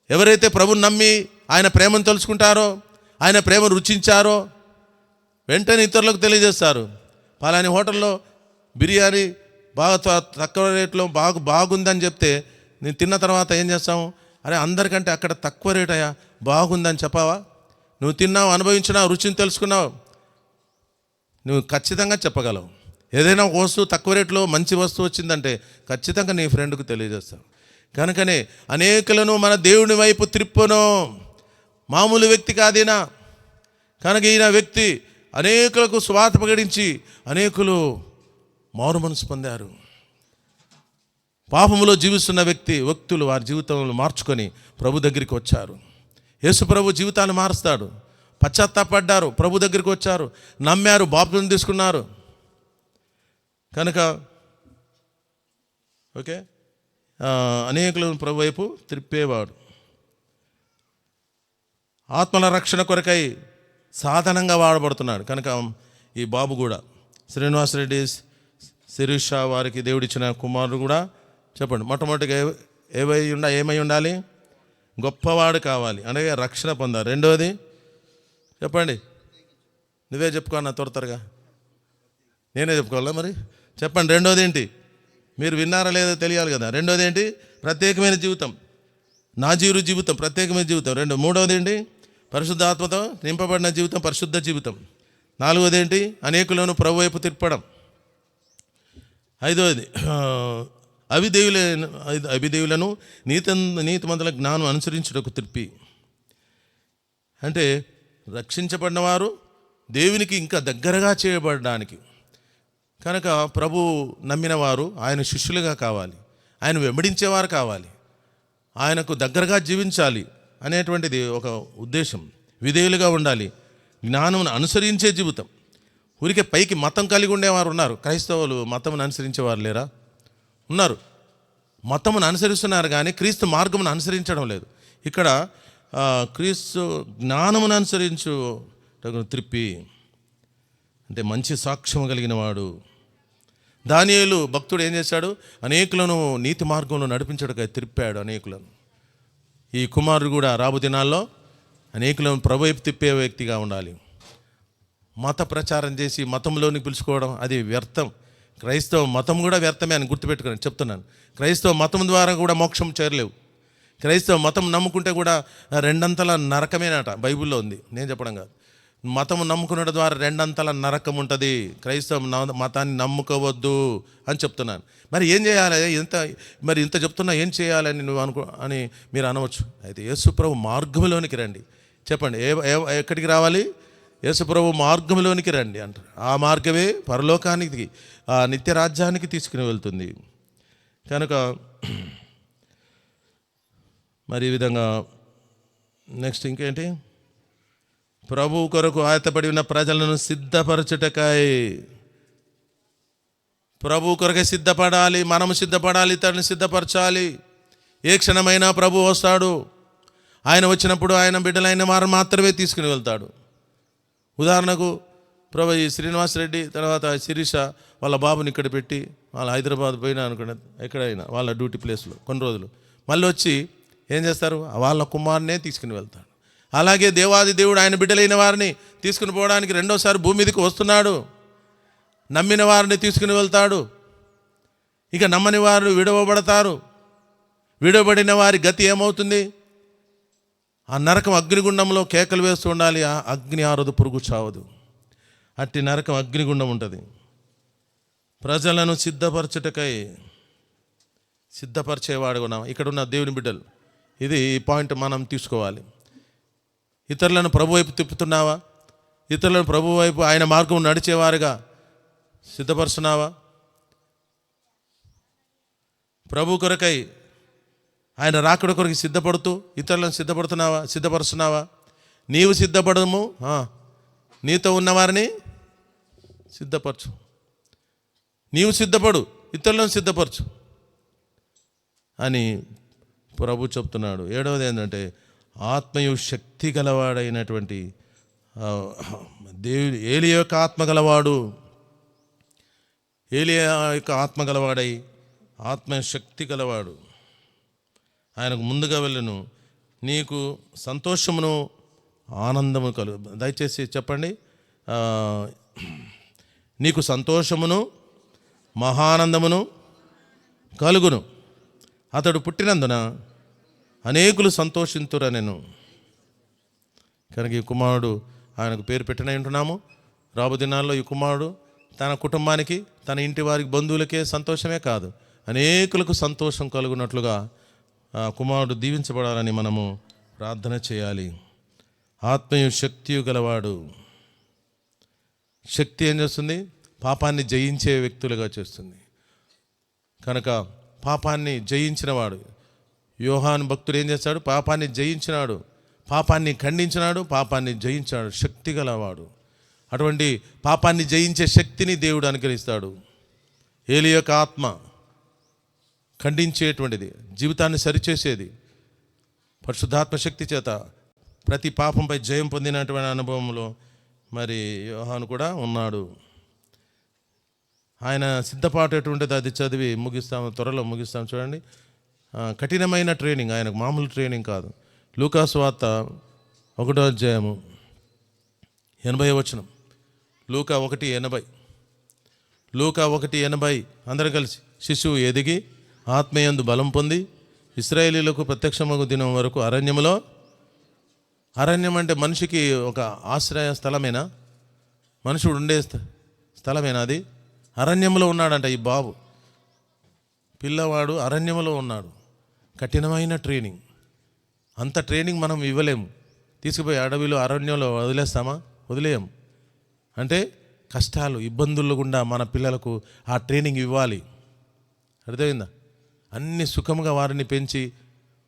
ఎవరైతే ప్రభుని నమ్మి ఆయన ప్రేమను తెలుసుకుంటారో, ఆయన ప్రేమను రుచించారో, వెంటనే ఇతరులకు తెలియజేస్తారు. పలాని హోటల్లో బిర్యానీ బాగా తక్కువ రేట్లో బాగుందని చెప్తే నేను తిన్న తర్వాత ఏం చేస్తాము? అరే అందరికంటే అక్కడ తక్కువ రేట్ అయ్యా, బాగుందని చెప్పావా? నువ్వు తిన్నావు, అనుభవించినావు, రుచిని తెలుసుకున్నావు, నువ్వు ఖచ్చితంగా చెప్పగలవు. ఏదైనా ఒక వస్తువు తక్కువ రేట్లో మంచి వస్తువు వచ్చిందంటే ఖచ్చితంగా నీ ఫ్రెండ్కు తెలియజేస్తావు. కనుకనే అనేకులను మన దేవుని వైపు త్రిప్పును. మామూలు వ్యక్తి కాదీనా. కనుక ఈయన వ్యక్తి అనేకులకు సువార్త ప్రకటించి అనేకులు మారు మనసు పొందారు. పాపములో జీవిస్తున్న వ్యక్తులు వారి జీవితంలో మార్చుకొని ప్రభు దగ్గరికి వచ్చారు. యేసు ప్రభు జీవితాన్ని మారుస్తాడు. పశ్చాత్తాపడ్డారు, ప్రభు దగ్గరికి వచ్చారు, నమ్మారు, బాప్తిసం తీసుకున్నారు. కనుక ఓకే, అనేకులను ప్రభు వైపు త్రిప్పేవాడు. ఆత్మల రక్షణ కొరకై సాధనంగా వాడబడుతున్నాడు. కనుక ఈ బాబు కూడా, శ్రీనివాసరెడ్డి శిరీష వారికి దేవుడిచ్చిన కుమారుడు కూడా చెప్పండి, మొట్టమొదటిగా ఏమై ఉండాలి? గొప్పవాడు కావాలి, అనగా రక్షణ పొందాలి. రెండవది చెప్పండి, నువ్వే చెప్పుకోన్నా త్వరగా, నేనే చెప్పుకోవాలా మరి? చెప్పండి, రెండోది ఏంటి? మీరు విన్నారా లేదో తెలియాలి కదా. రెండోది ఏంటి? ప్రత్యేకమైన జీవితం, నాజీరు జీవితం, ప్రత్యేకమైన జీవితం. మూడవది ఏంటి? పరిశుద్ధాత్మతో నింపబడిన జీవితం, పరిశుద్ధ జీవితం. 4వది ఏంటి? అనేకులను ప్రభు వైపు తిప్పడం. 5వది అవిధేయులను నీతిమంతుల జ్ఞానం అనుసరించుటకు త్రిప్పి. అంటే రక్షించబడిన వారు దేవునికి ఇంకా దగ్గరగా చేయబడడానికి. కనుక ప్రభు నమ్మిన వారు ఆయన శిష్యులుగా కావాలి, ఆయన వెంబడించేవారు కావాలి, ఆయనకు దగ్గరగా జీవించాలి అనేటువంటిది ఒక ఉద్దేశం. విధేయులుగా ఉండాలి, జ్ఞానమును అనుసరించే జీవితం. ఊరికే పైకి మతం కలిగి ఉండేవారు ఉన్నారు. క్రైస్తవులు మతమును అనుసరించేవారు లేరా? ఉన్నారు. మతమును అనుసరిస్తున్నారు కానీ క్రీస్తు మార్గమును అనుసరించడం లేదు. ఇక్కడ క్రీస్తు జ్ఞానమును అనుసరించు త్రిప్పి అంటే మంచి సాక్ష్యం కలిగిన వాడు. దానియేలు భక్తుడు ఏం చేశాడు? అనేకులను నీతి మార్గంలో నడిపించడానికి త్రిప్పాడు అనేకులను. ఈ కుమారుడు కూడా రాబో దినాల్లో అనేకులను ప్రభు వైపు తిప్పే వ్యక్తిగా ఉండాలి. మత ప్రచారం చేసి మతంలోనికి పిలుచుకోవడం అది వ్యర్థం. క్రైస్తవ మతం కూడా వ్యర్థమే అని గుర్తుపెట్టుకుని చెప్తున్నాను. క్రైస్తవ మతం ద్వారా కూడా మోక్షం చేరలేవు. క్రైస్తవ మతం నమ్ముకుంటే కూడా 2 అంతల నరకమేనట, బైబిల్లో ఉంది, నేను చెప్పడం కాదు. మతం నమ్ముకున్న ద్వారా 2 అంతల నరకం ఉంటుంది. క్రైస్తవ మతాన్ని నమ్ముకోవద్దు అని చెప్తున్నాను. మరి ఏం చేయాలి? ఇంత చెప్తున్నా ఏం చేయాలని నువ్వు అని మీరు అనవచ్చు. అయితే యేసుప్రభు మార్గంలోనికి రండి. చెప్పండి, ఎక్కడికి రావాలి? యేసుప్రభు మార్గంలోనికి రండి అంటారు. ఆ మార్గమే పరలోకానికి, ఆ నిత్య రాజ్యానికి తీసుకుని వెళ్తుంది. కనుక మరి ఈ విధంగా నెక్స్ట్ ఇంకేంటి? ప్రభు కొరకు ఆయత్తపడి ఉన్న ప్రజలను సిద్ధపరచుటకై, ప్రభు కొరకే సిద్ధపడాలి, మనము సిద్ధపడాలి, ఇతరుని సిద్ధపరచాలి. ఏ క్షణమైనా ప్రభు వస్తాడు. ఆయన వచ్చినప్పుడు ఆయన బిడ్డలైన వారు మాత్రమే తీసుకుని వెళ్తాడు. ఉదాహరణకు ప్రభు ఈ శ్రీనివాసరెడ్డి తర్వాత శిరీష వాళ్ళ బాబుని ఇక్కడ పెట్టి వాళ్ళ హైదరాబాద్ పోయినా అనుకున్న ఎక్కడైనా వాళ్ళ డ్యూటీ ప్లేస్లో కొన్ని రోజులు మళ్ళీ వచ్చి ఏం చేస్తారు? వాళ్ళ కుమారునే తీసుకుని వెళ్తాడు. అలాగే దేవాది దేవుడు ఆయన బిడ్డలైన వారిని తీసుకుని పోవడానికి రెండోసారి భూమి మీదకి వస్తున్నాడు. నమ్మిన వారిని తీసుకుని వెళ్తాడు. ఇక నమ్మని వారు విడవబడతారు. విడవబడిన వారి గతి ఏమవుతుంది? ఆ నరకం అగ్నిగుండంలో కేకలు వేస్తూ ఉండాలి. ఆ అగ్ని ఆరదు, పురుగు చావదు. అట్టి నరకం అగ్నిగుండం ఉంటుంది. ప్రజలను సిద్ధపరచుటకై సిద్ధపరిచేవాడు ఉన్నాం. ఇక్కడ ఉన్న దేవుని బిడ్డలు, ఇది ఈ పాయింట్ మనం తీసుకోవాలి. ఇతరులను ప్రభు వైపు తిప్పుతున్నావా? ఇతరులను ప్రభు వైపు ఆయన మార్గం నడిచేవారుగా సిద్ధపరుస్తున్నావా? ప్రభు కొరకై ఆయన రాకడ కొరకు సిద్ధపడుతూ ఇతరులను సిద్ధపరుస్తున్నావా? నీవు సిద్ధపడము, నీతో ఉన్నవారిని సిద్ధపరచు. నీవు సిద్ధపడు, ఇతరులను సిద్ధపరచు అని ప్రభు చెప్తున్నాడు. 7వది ఏంటంటే ఆత్మయు శక్తి గలవాడైనటువంటి దేవుడు ఏలియా యొక్క ఆత్మ గలవాడు. ఏలియా యొక్క ఆత్మ గలవాడై ఆత్మశక్తి గలవాడు. ఆయనకు ముందుగా వెళ్ళను. నీకు సంతోషమును ఆనందము కలుగు. దయచేసి చెప్పండి. నీకు సంతోషమును మహానందమును కలుగును. అతడు పుట్టినందున అనేకులు సంతోషింతురనెను. కనుక ఈ కుమారుడు ఆయనకు పేరు పెట్టిన ఉంటున్నాము. రాబో దినాల్లో ఈ కుమారుడు తన కుటుంబానికి, తన ఇంటి వారికి, బంధువులకే సంతోషమే కాదు, అనేకులకు సంతోషం కలుగునట్లుగా కుమారుడు దీవించబడాలని మనము ప్రార్థన చేయాలి. ఆత్మయు శక్తియు గలవాడు. శక్తి ఏం చేస్తుంది? పాపాన్ని జయించే వ్యక్తులుగా చేస్తుంది. కనుక పాపాన్ని జయించినవాడు యోహాను భక్తుడు ఏం చేస్తాడు? పాపాన్ని జయించినాడు, పాపాన్ని ఖండించినాడు, పాపాన్ని జయించాడు. శక్తి గలవాడు. అటువంటి పాపాన్ని జయించే శక్తిని దేవుడు అనుగ్రహిస్తాడు. ఏలి యొక్క ఆత్మ ఖండించేటువంటిది, జీవితాన్ని సరిచేసేది. పరిశుద్ధాత్మ శక్తి చేత ప్రతి పాపంపై జయం పొందినటువంటి అనుభవంలో మరి యోహాను కూడా ఉన్నాడు. ఆయన సిద్ధపాటు ఎటువంటిది అది చదివి ముగిస్తాము, త్వరలో ముగిస్తాం. చూడండి, కఠినమైన ట్రైనింగ్, ఆయనకు మామూలు ట్రైనింగ్ కాదు. లూకాసు వార్త 1వ అధ్యాయము 80వ వచనం. లూకా 1:80. లూకా 1:80. అందరూ కలిసి. శిశువు ఎదిగి ఆత్మయందు బలం పొంది ఇశ్రాయేలీయులకు ప్రత్యక్షమగు దినం వరకు అరణ్యములో. అరణ్యం అంటే మనిషికి ఒక ఆశ్రయ స్థలమేనా? మనుషుడు ఉండే స్థలమేనా అది? అరణ్యంలో ఉన్నాడంట ఈ బాబు. పిల్లవాడు అరణ్యంలో ఉన్నాడు. కఠినమైన ట్రైనింగ్. అంత ట్రైనింగ్ మనం ఇవ్వలేము. తీసుకుపోయి అడవిలో అరణ్యంలో వదిలేస్తామా? వదిలేయం. అంటే కష్టాలు, ఇబ్బందులు గుండా మన పిల్లలకు ఆ ట్రైనింగ్ ఇవ్వాలి. అర్థమైందా? అన్ని సుఖంగా వారిని పెంచి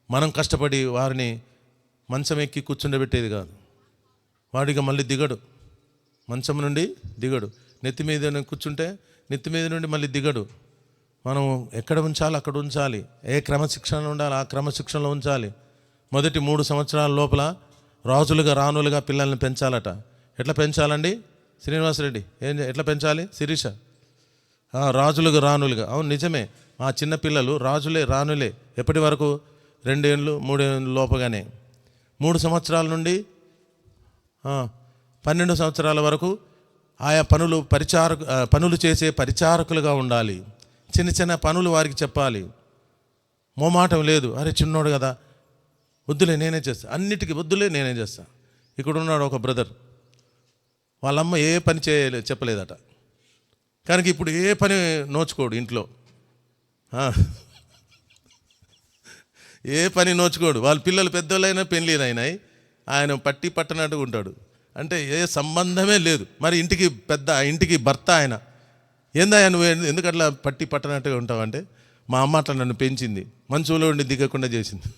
మనం కష్టపడి వారిని మంచం ఎక్కి కూర్చుండబెట్టేది కాదు. వాడిగా మళ్ళీ దిగడు, మంచం నుండి దిగడు. నెత్తి మీద కూర్చుంటే నెత్తి మీద నుండి మళ్ళీ దిగడు. మనం ఎక్కడ ఉంచాలి అక్కడ ఉంచాలి. ఏ క్రమశిక్షణలో ఉండాలి ఆ క్రమశిక్షణలో ఉంచాలి. మొదటి 3 సంవత్సరాల లోపల రాజులుగా రాణులుగా పిల్లల్ని పెంచాలట. ఎట్లా పెంచాలండి శ్రీనివాసరెడ్డి? ఎట్లా పెంచాలి శిరీష? రాజులుగా రాణులుగా. అవును, నిజమే. మా చిన్న పిల్లలు రాజులే రాణులే. ఎప్పటి వరకు? 2 ఏళ్ళు 3 ఏళ్ళు లోపగానే. 3 సంవత్సరాల నుండి 12 సంవత్సరాల వరకు ఆయా పనులు చేసే పరిచారకులుగా ఉండాలి. చిన్న చిన్న పనులు వారికి చెప్పాలి. మోమాటం లేదు. అరే చిన్నోడు కదా, వద్దులే నేనే చేస్తా, అన్నిటికీ వద్దులే నేనే చేస్తా. ఇక్కడ ఉన్నాడు ఒక బ్రదర్, వాళ్ళమ్మ ఏ పని చెప్పలేదట. కనుక ఇప్పుడు ఏ పని నోచుకోడు ఇంట్లో. ఏ పని నోచుకోడు. వాళ్ళ పిల్లలు పెద్దోళ్ళైనా పెళ్ళినైనాయి, ఆయన పట్టనట్టుగా ఉంటాడు. అంటే ఏ సంబంధమే లేదు. మరి ఇంటికి భర్త ఆయన. ఏందా నువ్వు ఎందుకట్లా పట్టనట్టుగా ఉంటావంటే, మా అమ్మ అట్లా నన్ను పెంచింది, మంచులో ఉండి దిగకుండా చేసింది,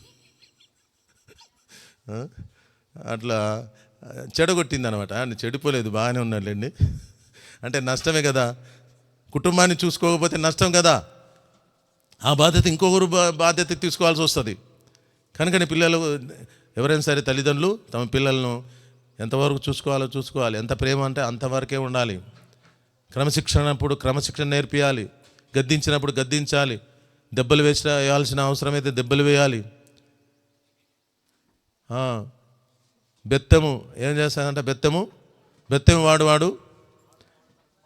అట్లా చెడగొట్టింది అనమాట. ఆయన చెడిపోలేదు, బాగానే ఉన్నాడులేండి. అంటే నష్టమే కదా, కుటుంబాన్ని చూసుకోకపోతే నష్టం కదా. ఆ బాధ్యత ఇంకొకరు బాధ్యత తీసుకోవాల్సి వస్తుంది. కనుకని పిల్లలు ఎవరైనా సరే తల్లిదండ్రులు తమ పిల్లలను ఎంతవరకు చూసుకోవాలి. ఎంత ప్రేమ అంటే అంతవరకే ఉండాలి. క్రమశిక్షణ నేర్పియాలి. గద్దించినప్పుడు గద్దించాలి. దెబ్బలు వేయాల్సిన అవసరమైతే దెబ్బలు వేయాలి. బెత్తము ఏం చేస్తాడంటే, బెత్తము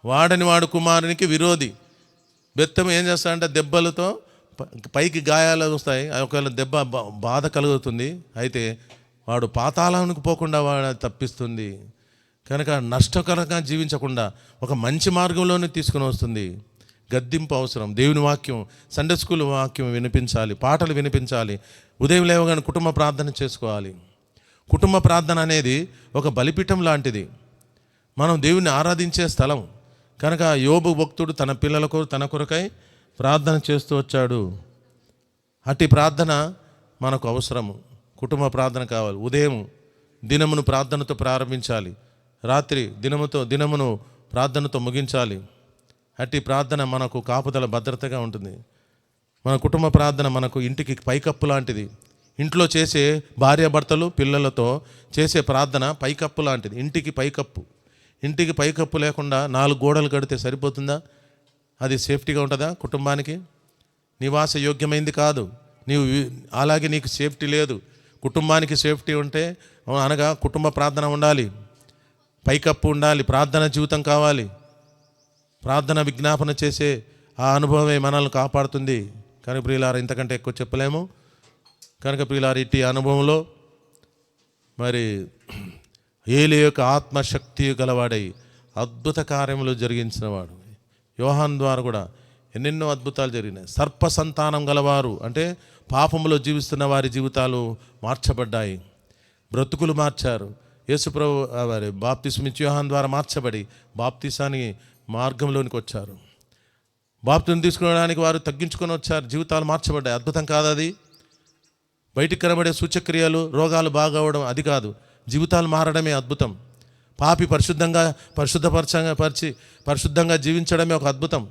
వాడని వాడు కుమారునికి విరోధి. బెత్తము ఏం చేస్తాడంటే దెబ్బలతో పైకి గాయాలు వస్తాయి. ఒకవేళ దెబ్బ బాధ కలుగుతుంది, అయితే వాడు పాతాళానికి పోకుండా వాడు తప్పిస్తుంది. కనుక నష్టకరంగా జీవించకుండా ఒక మంచి మార్గంలోనే తీసుకుని వస్తుంది. గద్దింపు అవసరం. దేవుని వాక్యం, సండే స్కూల్ వాక్యం వినిపించాలి, పాటలు వినిపించాలి. ఉదయం లేవగానే కుటుంబ ప్రార్థన చేసుకోవాలి. కుటుంబ ప్రార్థన అనేది ఒక బలిపీఠం లాంటిది. మనం దేవుని ఆరాధించే స్థలం కనుక యోబు భక్తుడు తన పిల్లలకు తన కొరకై ప్రార్థన చేస్తూ వచ్చాడు. అట్టి ప్రార్థన మనకు అవసరము. కుటుంబ ప్రార్థన కావాలి. ఉదయం దినమును ప్రార్థనతో ప్రారంభించాలి, రాత్రి దినమును ప్రార్థనతో ముగించాలి. అట్టి ప్రార్థన మనకు కాపుదల భద్రతగా ఉంటుంది. మన కుటుంబ ప్రార్థన మనకు ఇంటికి పైకప్పు లాంటిది. ఇంట్లో చేసే భార్యాభర్తలు పిల్లలతో చేసే ప్రార్థన పైకప్పు లాంటిది. ఇంటికి పైకప్పు లేకుండా 4 గోడలు కడితే సరిపోతుందా? అది సేఫ్టీగా ఉంటుందా? కుటుంబానికి నివాస యోగ్యమైంది కాదు. అలాగే నీకు సేఫ్టీ లేదు. కుటుంబానికి సేఫ్టీ ఉంటే అనగా కుటుంబ ప్రార్థన ఉండాలి, పైకప్పు ఉండాలి, ప్రార్థన జీవితం కావాలి. ప్రార్థన విజ్ఞాపన చేసే ఆ అనుభవమే మనల్ని కాపాడుతుంది. కానీ ప్రియులారా, ఇంతకంటే ఎక్కువ చెప్పలేము. కనుక ప్రియులారా, ఇట్టి అనుభవంలో మరి ఏలి యొక్క ఆత్మశక్తి గలవాడై అద్భుత కార్యములు జరిగించినవాడు. యోహాను ద్వారా కూడా ఎన్నెన్నో అద్భుతాలు జరిగినాయి. సర్ప సంతానం గలవారు అంటే పాపములో జీవిస్తున్న వారి జీవితాలు మార్చబడ్డాయి, బ్రతుకులు మార్చారు. యేసుప్రభు వారి బాప్తిస్మిచ్చి యోహాను ద్వారా మార్చబడి బాప్తిసాని మార్గంలోనికి వచ్చారు. బాప్తిని తీసుకోవడానికి వారు తగ్గించుకొని వచ్చారు, జీవితాలు మార్చబడ్డాయి. అద్భుతం కాదు అది? బయటికి కనబడే సూచక్రియలు, రోగాలు బాగవడం అది కాదు, జీవితాలు మారడమే అద్భుతం. పాపి పరిశుద్ధంగా జీవించడమే ఒక అద్భుతం.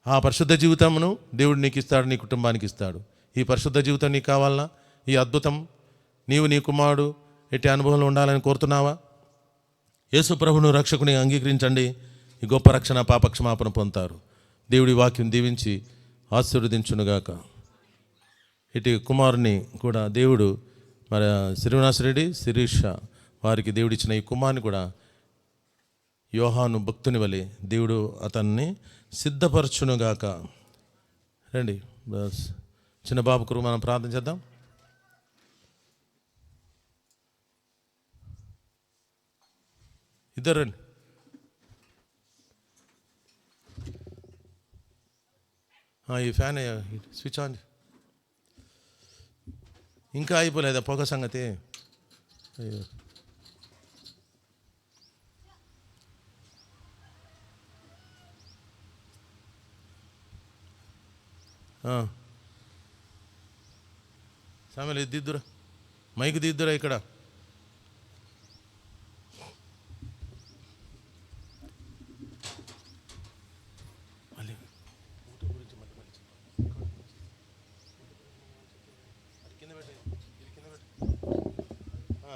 ఆ పరిశుద్ధ జీవితమును దేవుడు నీకు ఇస్తాడు, నీ కుటుంబానికి ఇస్తాడు. ఈ పరిశుద్ధ జీవితం నీకు కావాలన్నా, ఈ అద్భుతం నీవు నీ కుమారుడు ఎట్టి అనుభవంలో ఉండాలని కోరుతున్నావా? యేసు ప్రభువును రక్షకుని అంగీకరించండి. ఈ గొప్ప రక్షణ పాపక్షమాపణ పొందుతారు. దేవుడి వాక్యం దీవించి ఆశీర్వదించునుగాక. ఇటు కుమారుని కూడా దేవుడు మరి శ్రీనివాస్ రెడ్డి, శిరీష వారికి దేవుడిచ్చిన ఈ కుమారుని కూడా యోహాను భక్తుని వలె దేవుడు అతన్ని సిద్ధపరచునుగాక. రండి బస్ చిన్న బాబు కొరకు మనం ప్రార్థన చేద్దాం. ఇద్దరు రండి. ఈ ఫ్యాన్ స్విచ్ ఆన్. ఇంకా అయిపోలేదా పొగ సంగతి? అయ్యో, సామెలు ఇది దిద్దురా, మైక్ దిద్దురా ఇక్కడ.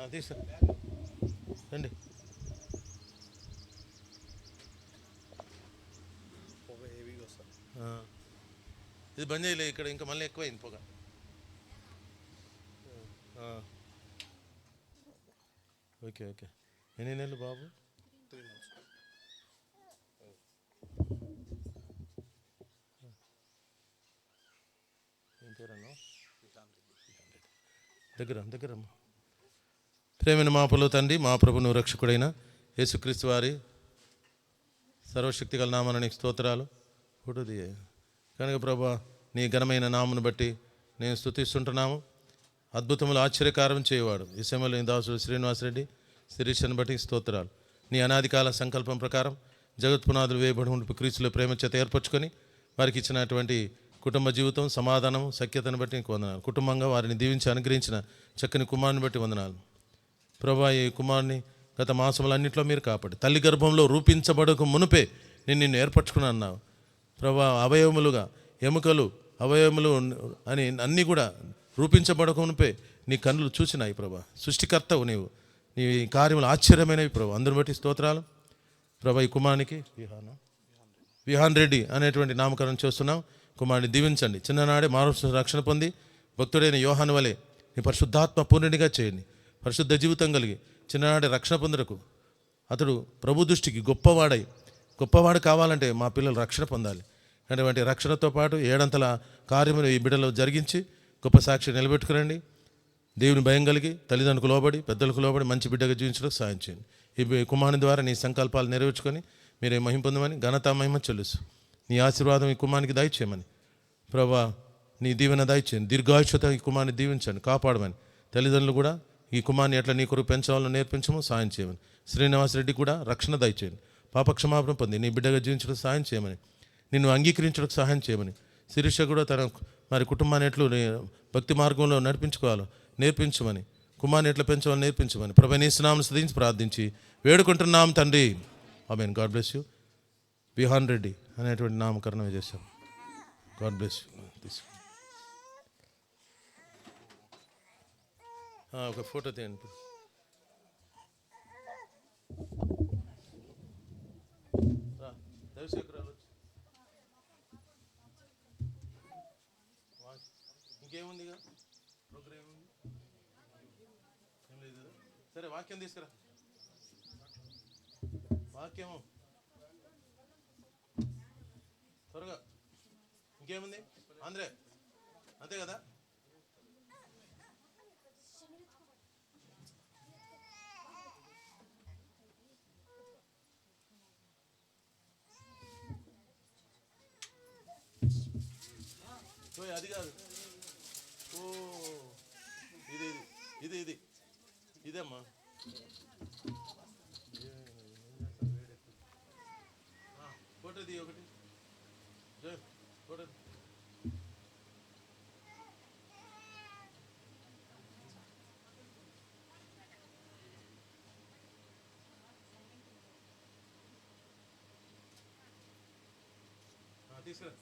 అది సార్ రండి. ఇది బంద్ చేయలే ఇక్కడ, ఇంకా మళ్ళీ ఎక్కువైంది పొగ. Okay okay. ఎన్ని నెలలు బాబు? 3 months. ఏం పేరన్నా? దగ్గర ప్రేమైన మా పొలు తండ్రి, మా ప్రభును రక్షకుడైన యేసుక్రీస్తు వారి సర్వశక్తి గల నామానికి స్తోత్రాలు. ఫోటోది కనుక ప్రభా, నీ ఘనమైన నామును బట్టి నేను స్తుతిస్తుంటున్నాము. అద్భుతములు ఆశ్చర్యకారం చేయవాడు ఈ సమయంలో దాసుడు శ్రీనివాసరెడ్డి, శిరీషను బట్టి స్తోత్రాలు. నీ అనాదికాల సంకల్పం ప్రకారం జగత్పునాదులు వేయబడి ఉండి క్రీస్తులో ప్రేమ చేత ఏర్పరచుకొని వారికి ఇచ్చినటువంటి కుటుంబ జీవితం, సమాధానం, సఖ్యతను బట్టి నీకు వందనాలు. కుటుంబంగా వారిని దీవించి అనుగ్రహించిన చక్కని కుమారుని బట్టి వందనాలు ప్రభా. ఈ కుమారుని గత మాసములన్నింటిలో మీరు కాపాడి తల్లి గర్భంలో రూపించబడక మునుపే నిన్ను ఏర్పరచుకుని అన్నావు ప్రభా. అవయవములుగా ఎముకలు అవయవములు అని అన్నీ కూడా రూపించబడక మునుపే నీ కన్నులు చూసినాయి ప్రభా. సృష్టికర్తవు నీవు, నీ కార్యములు ఆశ్చర్యమైనవి ప్రభా. అందరిని బట్టి స్తోత్రాలు ప్రభా. ఈ కుమారునికి విహాన్ రెడ్డి అనేటువంటి నామకరణం చేస్తున్నాం. కుమారుని దీవించండి. చిన్ననాడే మానవ రక్షణ పొంది భక్తుడైన యోహాను వలె నీ పరిశుద్ధాత్మ పూర్ణునిగా చేయండి. పరిశుద్ధ జీవితం కలిగి చిన్ననాడే రక్షణ పొందుటకు అతడు ప్రభు దృష్టికి గొప్పవాడు కావాలంటే మా పిల్లలు రక్షణ పొందాలి. అటువంటి రక్షణతో పాటు 7 అంతల కార్యములు ఈ బిడ్డలో జరిగించి గొప్ప సాక్షి నిలబెట్టుకురండి. దేవుని భయం కలిగి తల్లిదండ్రులకు లోబడి పెద్దలకు లోబడి మంచి బిడ్డగా జీవించడానికి సాయం చేయండి. ఈ కుమారుని ద్వారా నీ సంకల్పాలు నెరవేర్చుకొని మీరే మహిమ పొందమని ఘనత మహిమ చెల్లుసు. నీ ఆశీర్వాదం ఈ కుమారునికి దయచేయమని ప్రభా. నీ దీవెన దయచేయండి. దీర్ఘాయుష్యత ఈ కుమారుని దీవించండి, కాపాడమని. తల్లిదండ్రులు కూడా ఈ కుమారుని ఎట్లా నీ కొరకు పెంచాలో నేర్పించము, సాయం చేయమని. శ్రీనివాస్ రెడ్డి కూడా రక్షణ దయచేయండి. పాపక్షమాపణ పొంది నీ బిడ్డగా జీవించడానికి సహాయం చేయమని, నిన్ను అంగీకరించడానికి సహాయం చేయమని, శిరీష కూడా తన మరి కుటుంబాన్ని ఎట్లు భక్తి మార్గంలో నడిపించుకోవాలో నేర్పించమని, కుమార్ని ఎట్లా పెంచాలో నేర్పించమని ప్రభువా నీ నామమున స్తుతించి ప్రార్థించి వేడుకుంటున్నాం తండ్రి. Amen. God bless you. Vihaan Reddy అనేటువంటి నామకరణం చేశాం. God bless you. ఒక ఫోటో తీయండి. ఇంకేముంది ప్రోగ్రామ్ ఏం లేదు. సరే వాక్యం తీసుకురా. వాక్యము త్వరగా. ఇంకేముంది ఆంధ్రే అంతే కదా. అది కాదు. ఓ ఇది ఇది ఇది ఇదేమ్మా. ఫోటో ది ఒకటి ఫోటో. తీసుకురా.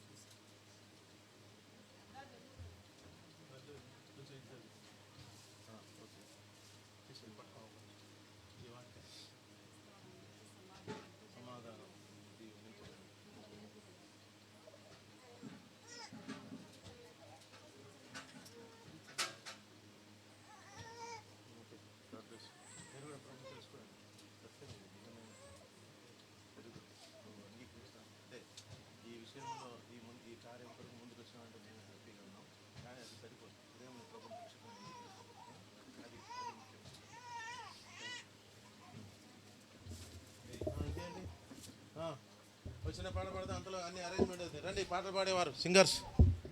వచ్చిన పాట పాడితే అంతలో అన్ని అరేంజ్మెంట్ అవుతాయి. రండి పాటలు పాడేవారు సింగర్స్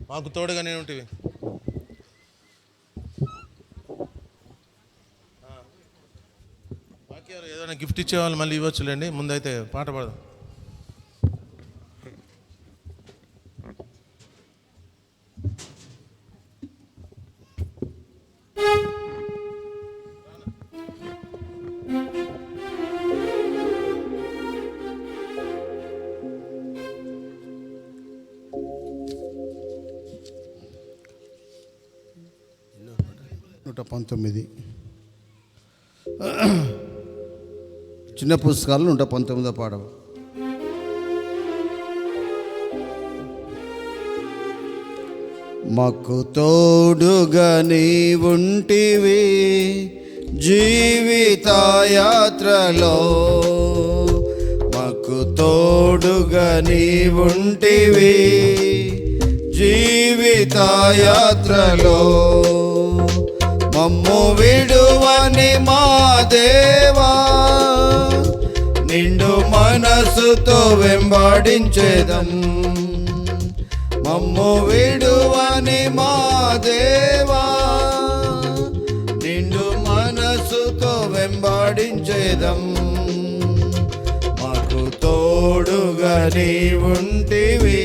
మాకు తోడుగా నేను ఉంటివి. వాక్యాలు ఏదైనా గిఫ్ట్ ఇచ్చేవాళ్ళు మళ్ళీ ఇవ్వచ్చులేండి. ముందైతే పాట పాడదాం. చిన్న పుస్తకాలు 119 పాఠం. మాకు తోడుగా నీవుంటివి జీవిత యాత్రలో, మాకు తోడుగా నీవుంటివి జీవిత యాత్రలో, మమ్ము విడువని మా దేవా నిండు మనసుతో వెంబడించేదం. మమ్ము విడువని మా దేవా నిండు మనసుతో వెంబడించేదం. మాకు తోడుగా నీవుంటివి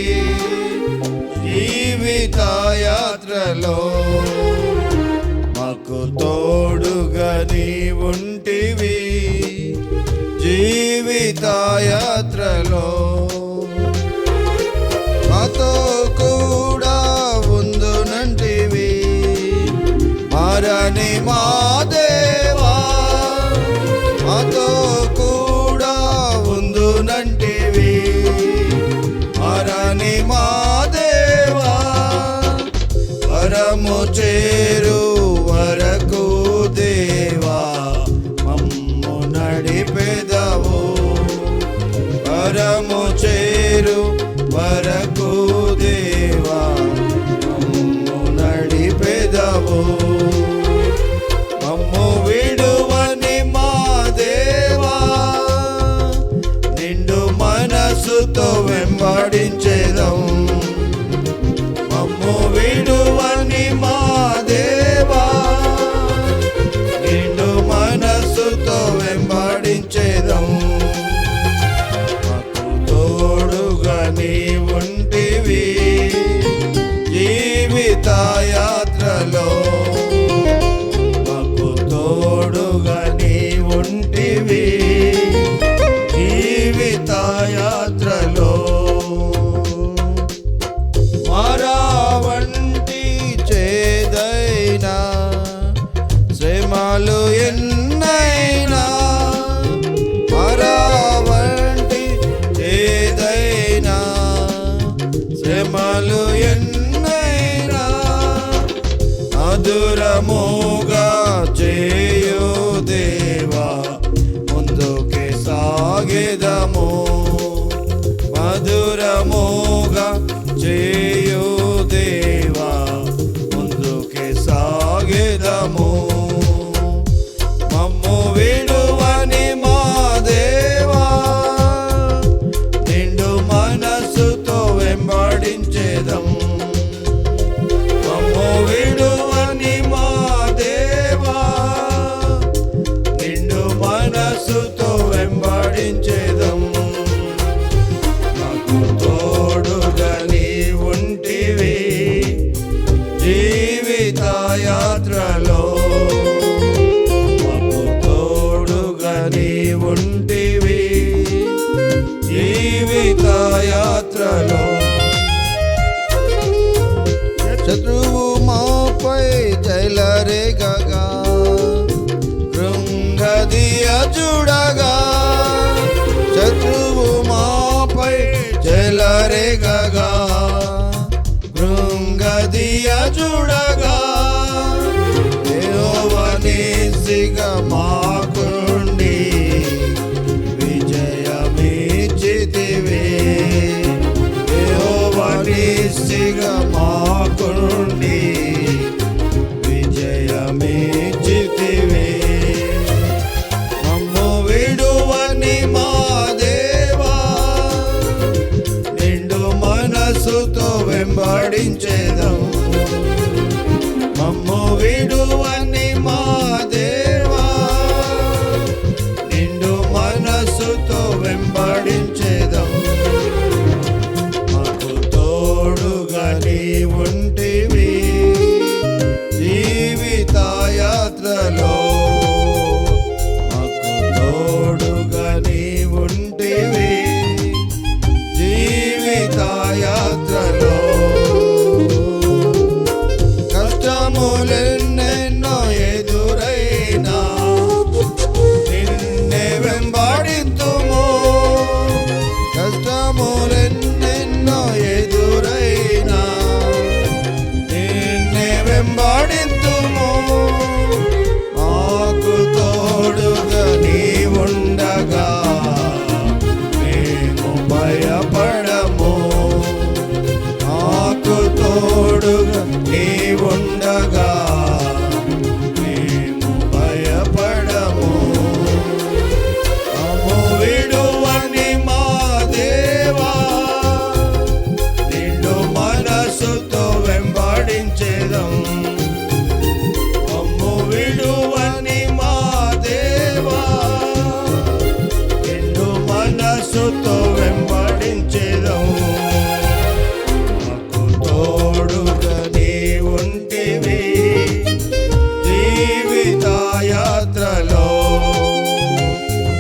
జీవిత యాత్రలో, మాకు తోడుగా నీవుంటివి జీవిత యాత్రలో, మాతో కూడా ఉందునంటివి మారని మా దేవా, మాతో కూడా ఉందునంటివి మారని మా దేవా, వరము చేరు వరకు దేవా మమ్ము నడిపెదవు, వరము చేరు వరకు దేవా మమ్ము నడిపెదవు, మమ్ము విడువని మా దేవా నిండు మనసుతో వెంబడించేదం. మమ్ము విడువని మా దేవా నిండు మనసుతో వెంబడించే మాకుండి విజయమిచ్చితివి. యెహోవా నిస్సిగా మాకుండి విజయమిచ్చితివి. మమ్ము విడువని మా దేవా, నిండు మనసుతో వెంబడించేదం. మమ్ము విడువని మా దేవా, నిండు మనసుతో వెంబడించేదం. మాకు తోడుగా నీ ఉంటివి జీవిత యాత్రలో. మాకు తోడుగా నీ ఉంటివి జీవిత యాత్రలో. కష్టములెన్నెన్నో ఎదురైనా నిన్నే వెంబడింతుము. కష్టములెన్నెన్నో ఎదురైనా నిన్నే వెంబడింతుము. మాకు తోడుగా నీ ఉండగా మేము భయపడము. మాకు తోడుగా నీ ఉండగా మేము భయపడము. మమ్ము విడువని మా దేవా, నిండు మనసుతో వెంబడించేదం. మమ్ము విడువని మా దేవా, నిండు మనసుతో వెంబడించేదం. మాకు తోడుగా నీ ఉంటివి జీవిత యాత్రలో.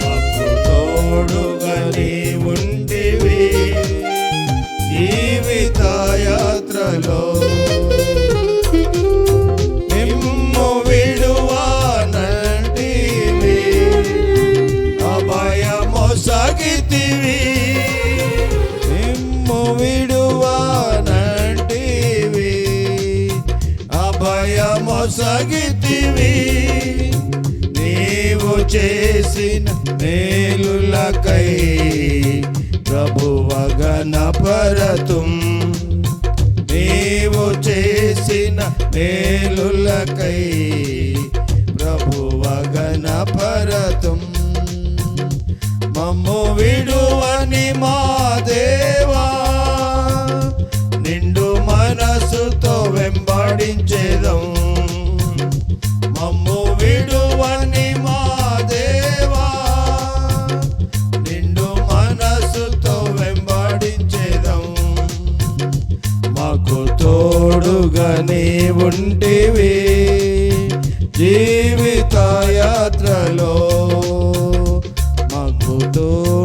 మాకు తోడుగా నీ ఉంటివి జీవిత యాత్రలో. నిమ్ము విడువనంటివి, అభయమొసగితివి. నిమ్ము విడువనంటివి, అభయమొసగితివి. నీవు చేసిన మేలులకై ప్రభువ గణపరతుం. నీవు చేసిన మేలులకై ప్రభువ గణపరతుం. మమ్ము విడువని మా దేవా, నిండు మనసుతో వెంబడించేదం. మమ్ము విడువని మా దేవా, నిండు మనసుతో వెంబడించేదం. మాకు తోడుగా నీ ఉంటివి జీవిత యాత్రలో. మాకు తోడుగా